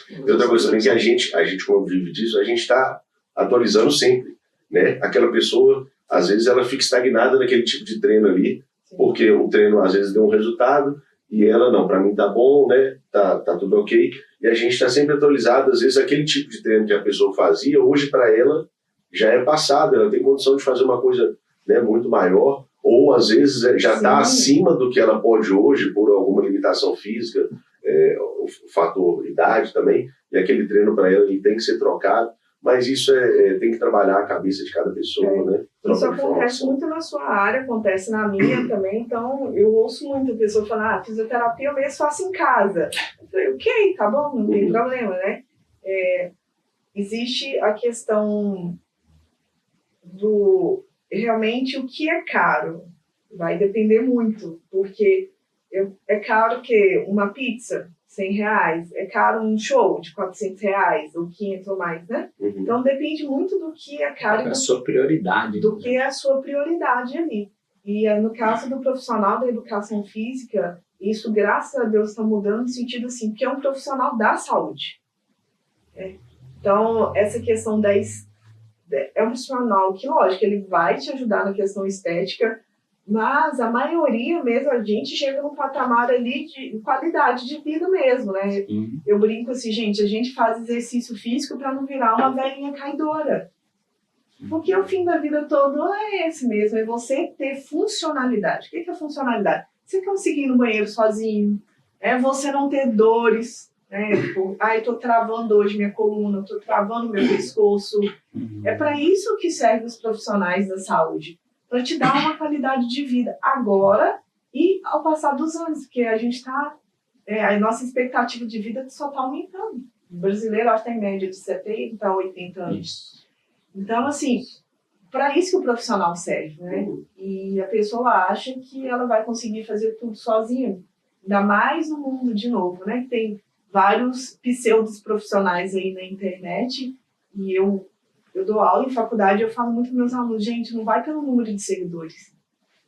E outra coisa também que a gente quando vive disso, a gente está atualizando sempre, né? Aquela pessoa, às vezes ela fica estagnada naquele tipo de treino ali, porque o treino às vezes deu um resultado, e ela, não, para mim tá bom, né, tá tudo ok, e a gente está sempre atualizado. Às vezes aquele tipo de treino que a pessoa fazia, hoje para ela já é passado, ela tem condição de fazer uma coisa, né, muito maior, ou às vezes já está acima do que ela pode hoje, por alguma limitação física, o fator idade também, e aquele treino para ela ele tem que ser trocado, mas isso tem que trabalhar a cabeça de cada pessoa, né? Isso acontece muito na sua área, acontece na minha também, então eu ouço muito a pessoa falar, fisioterapia eu mesmo faço em casa. Eu falei, ok, tá bom, não tem problema, né? Existe a questão do realmente o que é caro, vai depender muito, porque é caro que uma pizza, R$100, é caro um show de R$400 ou 500 ou mais, né? Então depende muito do que é caro, a sua prioridade, do que é a sua prioridade ali. E no caso do profissional da educação física, isso graças a Deus está mudando no sentido assim, que é um profissional da saúde. Então, essa questão é um profissional que, lógico, ele vai te ajudar na questão estética, mas a maioria mesmo, a gente chega num patamar ali de qualidade de vida mesmo, né? Eu brinco assim, gente, a gente faz exercício físico para não virar uma velhinha caidora. Porque o fim da vida todo é esse mesmo, é você ter funcionalidade. O que é funcionalidade? Você conseguir ir no banheiro sozinho, é você não ter dores, né? Eu tô travando hoje minha coluna, tô travando meu pescoço. É para isso que servem os profissionais da saúde, para te dar uma qualidade de vida agora e ao passar dos anos, porque a gente está, a nossa expectativa de vida só está aumentando. O brasileiro acho que tem média de 70 a 80 anos. Isso. Então, assim, para isso que o profissional serve, né? E a pessoa acha que ela vai conseguir fazer tudo sozinha, ainda mais no mundo, de novo, né? Tem vários pseudos profissionais aí na internet, e eu dou aula em faculdade, eu falo muito para meus alunos, gente, não vai pelo número de seguidores.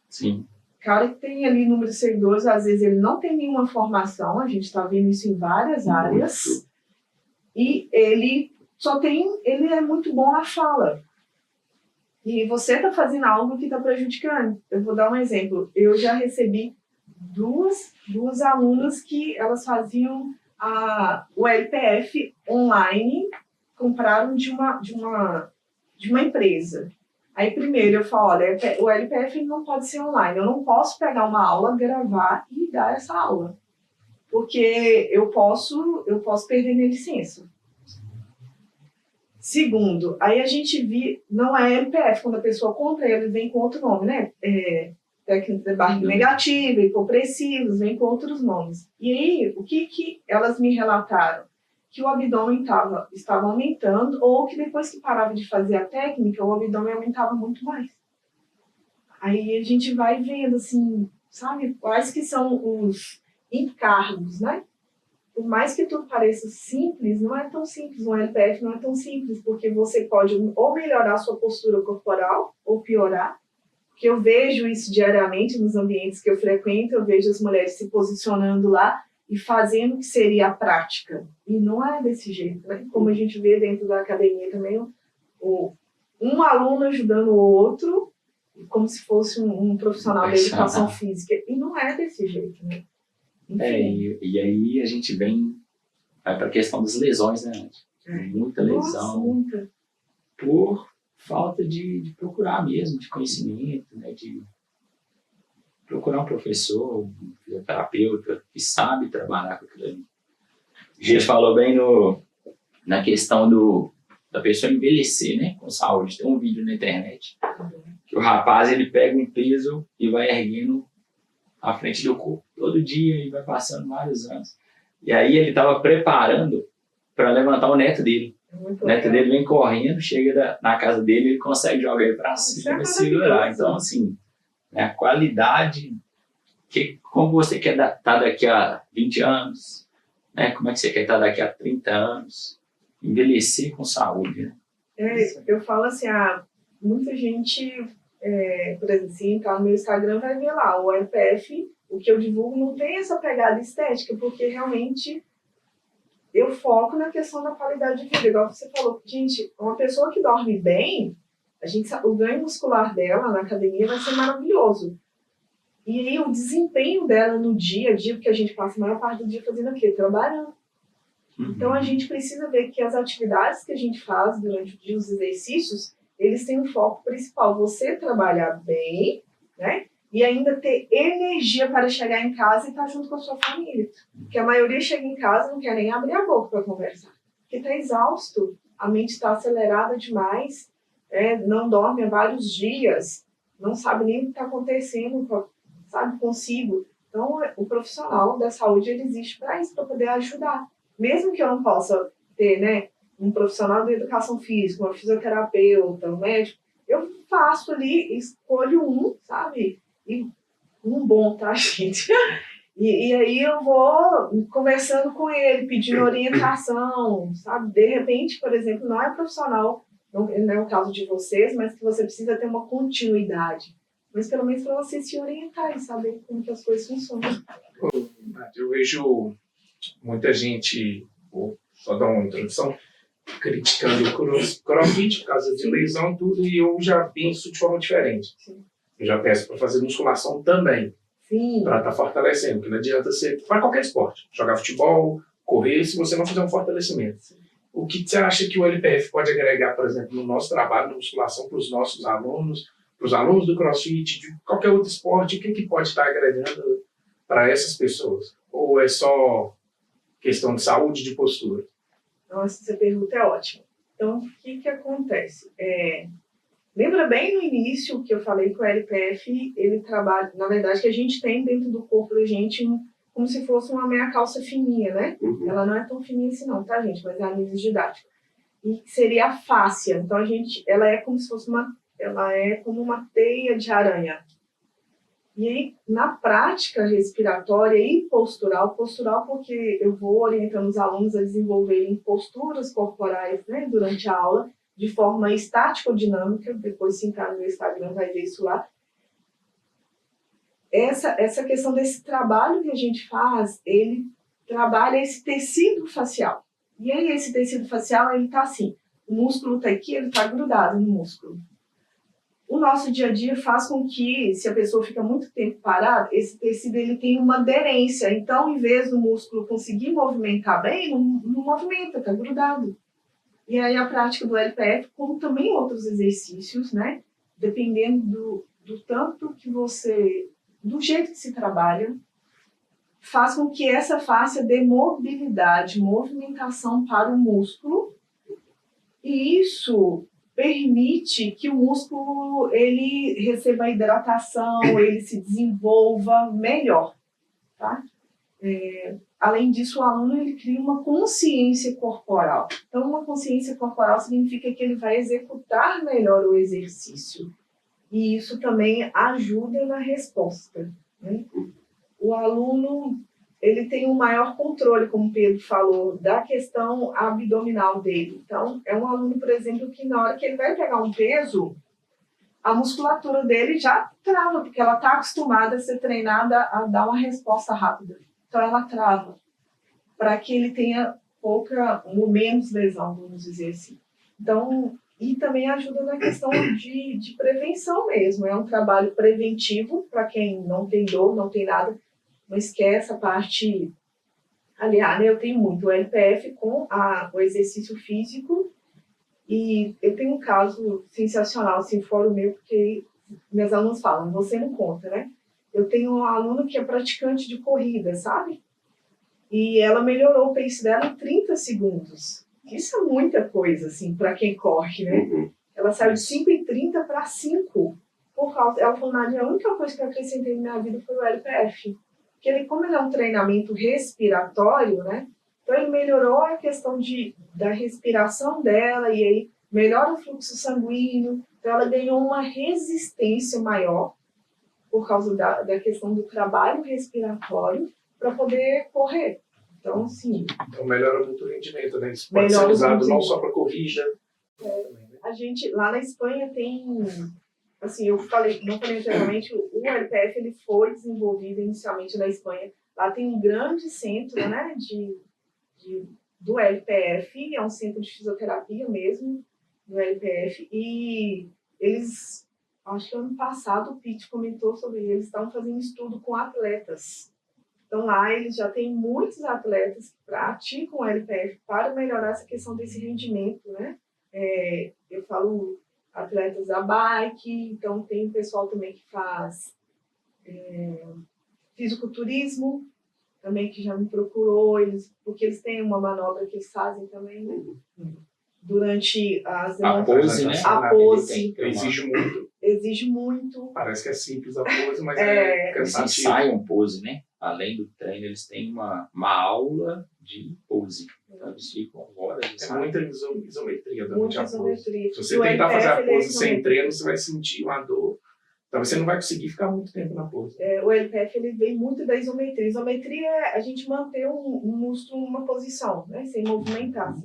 Sim. O cara que tem ali número de seguidores, às vezes ele não tem nenhuma formação, a gente está vendo isso em várias áreas, e ele é muito bom na fala. E você está fazendo algo que está prejudicando. Eu vou dar um exemplo. Eu já recebi duas alunas que elas faziam o LPF online, compraram de uma empresa. Aí primeiro eu falo, olha, o LPF não pode ser online. Eu não posso pegar uma aula, gravar e dar essa aula. Porque eu posso perder minha licença. Segundo, aí a gente não é LPF, quando a pessoa compra, ele vem com outro nome, né? Técnica de barriga negativa, hipopressivos, vem com outros nomes. E aí, o que elas me relataram? Que o abdômen estava aumentando, ou que depois que parava de fazer a técnica, o abdômen aumentava muito mais. Aí a gente vai vendo, assim, sabe, quais que são os encargos, né? Por mais que tudo pareça simples, não é tão simples. Um LPF não é tão simples, porque você pode ou melhorar a sua postura corporal, ou piorar. Porque eu vejo isso diariamente nos ambientes que eu frequento, eu vejo as mulheres se posicionando lá e fazendo o que seria a prática. E não é desse jeito, né? Como a gente vê dentro da academia também, um aluno ajudando o outro, como se fosse um profissional da educação física. E não é desse jeito, né? E aí a gente vai para a questão das lesões, né? Muita lesão. Nossa, muita. Por falta de procurar mesmo, de conhecimento, né? De procurar um professor, um fisioterapeuta que sabe trabalhar com aquilo ali. A gente falou bem na questão da pessoa envelhecer, né? Com saúde. Tem um vídeo na internet que o rapaz ele pega um peso e vai erguendo à frente do corpo. Todo dia e vai passando vários anos. E aí ele estava preparando para levantar o neto dele. O neto dele vem correndo, chega na casa dele, ele consegue jogar ele para cima e segurar. Então, assim, né, a qualidade, como você quer estar daqui a 20 anos, né, como é que você quer estar daqui a 30 anos, envelhecer com saúde. Né? Eu falo assim, muita gente, por exemplo, assim, tá no meu Instagram, vai ver lá, o LPF, o que eu divulgo não tem essa pegada estética, porque realmente eu foco na questão da qualidade de vida. Igual você falou, gente, uma pessoa que dorme bem, o ganho muscular dela na academia vai ser maravilhoso. E aí o desempenho dela no dia a dia, porque a gente passa a maior parte do dia fazendo o quê? Trabalhando. Então a gente precisa ver que as atividades que a gente faz durante o dia, os exercícios, eles têm um foco principal. Você trabalhar bem, né? E ainda ter energia para chegar em casa e estar junto com a sua família. Porque a maioria chega em casa e não quer nem abrir a boca para conversar. Porque está exausto, a mente está acelerada demais, não dorme há vários dias, não sabe nem o que está acontecendo, sabe, consigo. Então, o profissional da saúde ele existe para isso, para poder ajudar. Mesmo que eu não possa ter, né, um profissional da educação física, uma fisioterapeuta, um médico, eu faço ali, escolho sabe? E um bom, tá, gente? E aí eu vou conversando com ele, pedindo orientação, sabe? De repente, por exemplo, não é profissional, não é o caso de vocês, mas que você precisa ter uma continuidade. Mas pelo menos para você se orientar e saber como que as coisas funcionam. Eu vejo muita gente, vou só dar uma introdução, criticando o crossfit por causa de lesão e tudo, e eu já penso de forma diferente. Sim. Eu já peço para fazer musculação também, para estar fortalecendo, porque não adianta você, para qualquer esporte, jogar futebol, correr, se você não fizer um fortalecimento. Sim. O que você acha que o LPF pode agregar, por exemplo, no nosso trabalho de musculação para os nossos alunos, para os alunos do CrossFit, de qualquer outro esporte, o que pode estar agregando para essas pessoas? Ou é só questão de saúde, de postura? Nossa, essa pergunta é ótima. Então, o que acontece? Lembra bem no início que eu falei que o LPF, ele trabalha, na verdade, que a gente tem dentro do corpo da gente como se fosse uma meia calça fininha, né? Uhum. Ela não é tão fininha assim não, tá, gente? Mas é a nível didático. E seria a fáscia. Então, ela é como se fosse como uma teia de aranha. E aí, na prática respiratória e postural porque eu vou orientando os alunos a desenvolverem posturas corporais, né, durante a aula, de forma estática ou dinâmica. Depois, se entrar no meu Instagram, vai ver isso lá. Essa questão desse trabalho que a gente faz, ele trabalha esse tecido facial. E aí, esse tecido facial, ele tá assim, o músculo tá aqui, ele tá grudado no músculo. O nosso dia a dia faz com que, se a pessoa fica muito tempo parada, esse tecido ele tem uma aderência. Então, em vez do músculo conseguir movimentar bem, não movimenta, está grudado. E aí a prática do LPF, como também outros exercícios, né? Dependendo do tanto que do jeito que se trabalha, faz com que essa fáscia dê mobilidade, movimentação para o músculo. E isso permite que o músculo ele receba a hidratação, ele se desenvolva melhor, tá? Além disso, o aluno ele cria uma consciência corporal. Então, uma consciência corporal significa que ele vai executar melhor o exercício. E isso também ajuda na resposta, né? O aluno ele tem um maior controle, como o Pedro falou, da questão abdominal dele. Então, é um aluno, por exemplo, que na hora que ele vai pegar um peso, a musculatura dele já trava, porque ela está acostumada a ser treinada a dar uma resposta rápida. Então, ela trava, para que ele tenha menos lesão, vamos dizer assim. Então, e também ajuda na questão de prevenção mesmo. É um trabalho preventivo para quem não tem dor, não tem nada, mas quer essa parte aliada. Eu tenho muito o LPF com o exercício físico, e eu tenho um caso sensacional, assim, fora o meu, porque meus alunos falam, você não conta, né? Eu tenho um aluno que é praticante de corrida, sabe? E ela melhorou o pace dela em 30 segundos. Isso é muita coisa, assim, para quem corre, né? Uhum. Ela saiu de 5,30 para 5. Ela falou, Nádia, a única coisa que eu acrescentei na minha vida foi o LPF. Porque como ele é um treinamento respiratório, né? Então ele melhorou a questão da respiração dela, e aí melhora o fluxo sanguíneo. Então ela ganhou uma resistência maior por causa da questão do trabalho respiratório para poder correr. Então, sim. Então melhora muito o rendimento, né? Isso pode ser usado não só para corrida. A gente, lá na Espanha, tem... Assim, não falei anteriormente, o LPF ele foi desenvolvido inicialmente na Espanha. Lá tem um grande centro, né, do LPF, é um centro de fisioterapia mesmo, do LPF, e eles, acho que ano passado o Pete comentou sobre eles estavam fazendo estudo com atletas. Então lá eles já têm muitos atletas que praticam o LPF para melhorar essa questão desse rendimento, né? Eu falo atletas da bike, então tem pessoal também que faz fisiculturismo, também que já me procurou, porque eles têm uma manobra que eles fazem também, né? Durante as A pose, né? A pose. Exige muito. Parece que é simples a pose, mas é eles cansativo. ensaiam pose, né? Além do treino, eles têm uma aula de pose. Então, eles ficam horas. É muita isometria durante Muita a pose. isometria. Se você tentar fazer a pose sem treino, você vai sentir uma dor. Então você não vai conseguir ficar muito tempo na pose. O LPF ele vem muito da isometria. Isometria é a gente manter um músculo numa posição, né? Sem movimentar.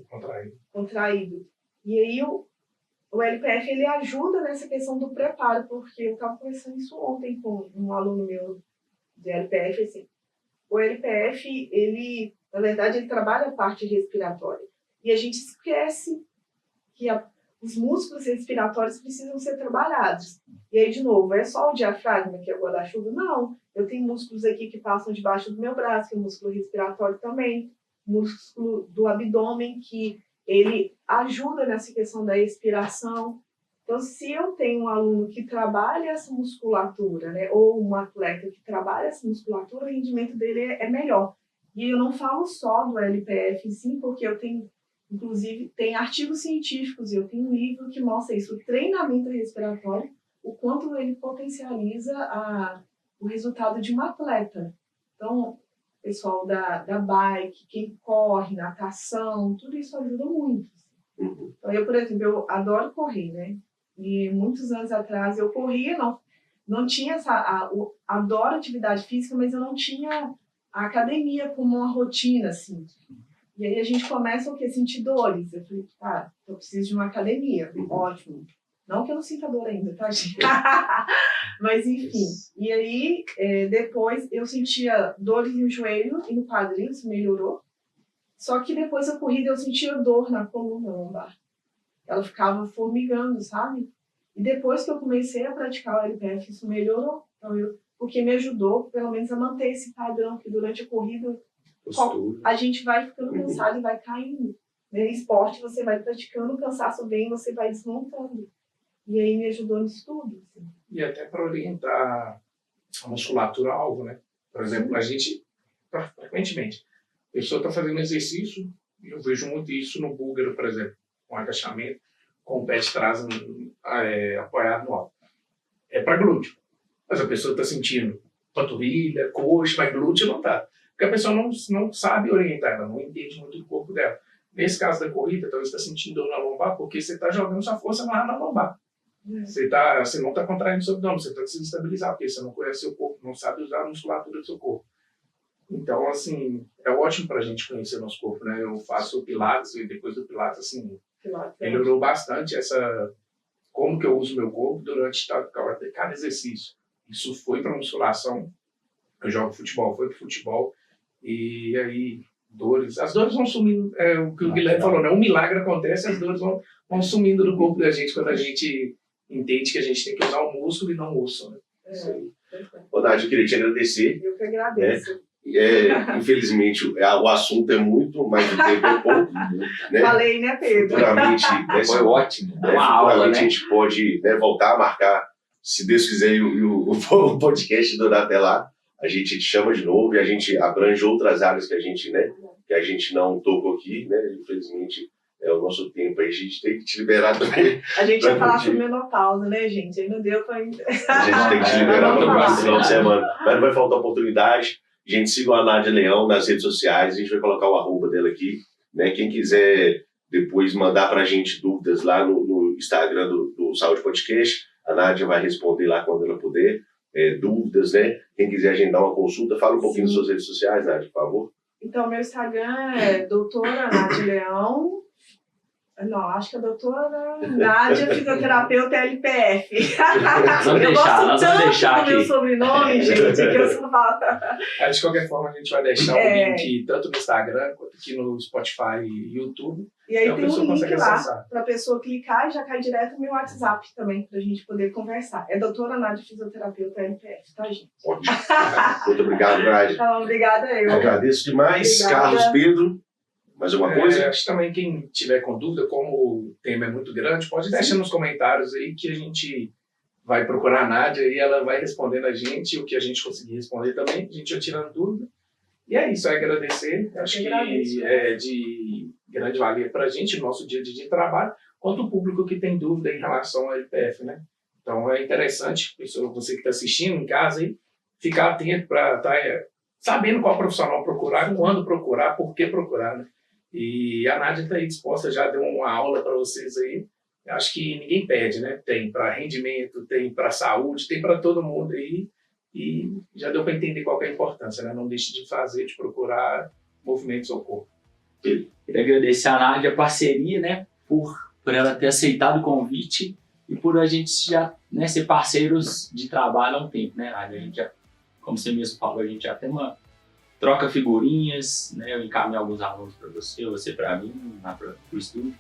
Contraído. E aí o LPF ele ajuda nessa questão do preparo, porque eu estava conversando isso ontem com um aluno meu de LPF. Assim, o LPF, ele, na verdade, ele trabalha a parte respiratória. E a gente esquece que os músculos respiratórios precisam ser trabalhados. E aí, de novo, é só o diafragma que é o guarda-chuva? Não. Eu tenho músculos aqui que passam debaixo do meu braço, que é o músculo respiratório também, músculo do abdômen, que ele ajuda nessa questão da expiração. Então, se eu tenho um aluno que trabalha essa musculatura, né, ou um atleta que trabalha essa musculatura, o rendimento dele é melhor. E eu não falo só do LPF, sim, porque eu tenho, inclusive, tem artigos científicos e eu tenho um livro que mostra isso, o treinamento respiratório, o quanto ele potencializa o resultado de um atleta. Então, pessoal da bike, quem corre, natação, tudo isso ajuda muito. Então, eu, por exemplo, eu adoro correr, né? E muitos anos atrás eu corria, não tinha adoro atividade física, mas eu não tinha a academia como uma rotina, assim. E aí a gente começa o quê? Sentir dores. Eu falei, tá, eu preciso de uma academia. Ótimo. Não que eu não sinta dor ainda, tá, gente? Mas, enfim. E aí, depois, eu sentia dores no joelho e no quadril, isso melhorou. Só que depois da corrida eu sentia dor na coluna lombar. Ela ficava formigando, sabe? E depois que eu comecei a praticar o LPF, isso melhorou. Então, porque me ajudou, pelo menos, a manter esse padrão, que durante a corrida a gente vai ficando cansado e vai caindo. No esporte, você vai praticando, o cansaço vem, você vai desmontando. E aí me ajudou nisso tudo. Assim. E até para orientar a musculatura alvo, né? Por exemplo, a gente, frequentemente, a pessoa está fazendo exercício, e eu vejo muito isso no búlgaro, por exemplo, com agachamento, com o pé de trás apoiado no alto. É para glúteo. Mas a pessoa está sentindo panturrilha, coxa, mas glúteo não está. Porque a pessoa não sabe orientar, ela não entende muito do corpo dela. Nesse caso da corrida, talvez você está sentindo dor na lombar porque você está jogando sua força lá na lombar. Você não está contraindo seu abdômen, você está se estabilizar, porque você não conhece seu corpo, não sabe usar a musculatura do seu corpo. Então, assim, é ótimo para a gente conhecer nosso corpo, né? Eu faço Pilates e depois do Pilates, assim, melhorou bastante como que eu uso meu corpo durante cada exercício. Isso foi para musculação, eu jogo futebol, foi para futebol, e aí as dores vão sumindo, o que o Guilherme falou, né? Um milagre acontece, as dores vão sumindo do corpo da gente quando a gente entende que a gente tem que usar o músculo e não o osso, né? Ô, Nádia, eu queria te agradecer. Eu que agradeço. Infelizmente, o assunto é muito, mas o tempo é pouco. Né? Falei, né, Pedro? Futuramente, foi ótimo. Uma aula, né? A gente pode voltar a marcar, se Deus quiser, o podcast durar até lá. A gente te chama de novo e a gente abrange outras áreas que a gente não tocou aqui, né? Infelizmente, é o nosso tempo aí, a gente tem que te liberar também. A gente ia falar sobre menopausa, né, gente? Aí não deu pra... A gente tem que te liberar para o próximo final de semana. Mas não vai faltar oportunidade. Gente, sigam a Nádia Leão nas redes sociais, a gente vai colocar o arroba dela aqui. Né? Quem quiser depois mandar pra gente dúvidas lá no Instagram do Saúde Podcast, a Nádia vai responder lá quando ela puder. Dúvidas, né? Quem quiser agendar uma consulta, fala um pouquinho das suas redes sociais, Nádia, por favor. Então, meu Instagram é doutora Nádia Leão. Não, acho que a doutora Nádia, fisioterapeuta LPF. Eu gosto tanto do meu sobrenome, gente, que eu só falo. De qualquer forma, a gente vai deixar o link tanto no Instagram quanto aqui no Spotify e YouTube. E aí tem um link lá para a pessoa clicar e já cai direto no meu WhatsApp também, para a gente poder conversar. É doutora Nádia, fisioterapeuta LPF, tá, gente? Ótimo. Muito obrigado, Nádia. Tá, obrigada eu. Agradeço demais. Obrigada. Carlos Pedro. Mais alguma coisa? Acho que também quem tiver com dúvida, como o tema é muito grande, pode deixar nos comentários aí que a gente vai procurar a Nádia e ela vai respondendo a gente, o que a gente conseguir responder também, a gente vai tirando dúvida. E é isso, é agradecer. Acho que é de grande valia para a gente, no nosso dia a dia de trabalho, quanto o público que tem dúvida em relação ao LPF, né? Então é interessante, você que está assistindo em casa, aí, ficar atento para estar sabendo qual profissional procurar, quando procurar, por que procurar, né? E a Nádia está aí disposta, já deu uma aula para vocês aí. Eu acho que ninguém perde, né? Tem para rendimento, tem para saúde, tem para todo mundo aí. E já deu para entender qual que é a importância, né? Não deixe de fazer, de procurar movimentos ao corpo. Queria agradecer a Nádia a parceria, né? Por ela ter aceitado o convite e por a gente já ser parceiros de trabalho há um tempo, né, Nádia? A gente já, como você mesmo falou, a gente já tem uma troca figurinhas, né? Eu encaminho alguns alunos para você para mim, lá para o estúdio.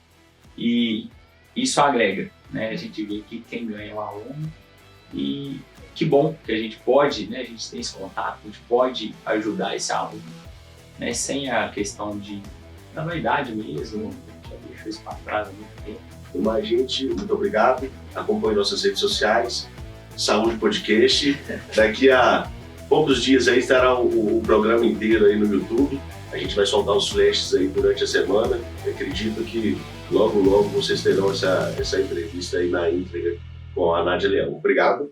E isso agrega, né? A gente vê que quem ganha é o aluno. E que bom que a gente pode, né? A gente tem esse contato, a gente pode ajudar esse aluno, né? Sem a questão da vaidade mesmo, a gente já deixou isso para trás há muito tempo. Mais gente, muito obrigado. Acompanhe nossas redes sociais, Saúde Podcast. Daqui a poucos dias aí estará o programa inteiro aí no YouTube. A gente vai soltar os flashes aí durante a semana. Eu acredito que logo vocês terão essa entrevista aí na íntegra com a Nádia Leão. Obrigado.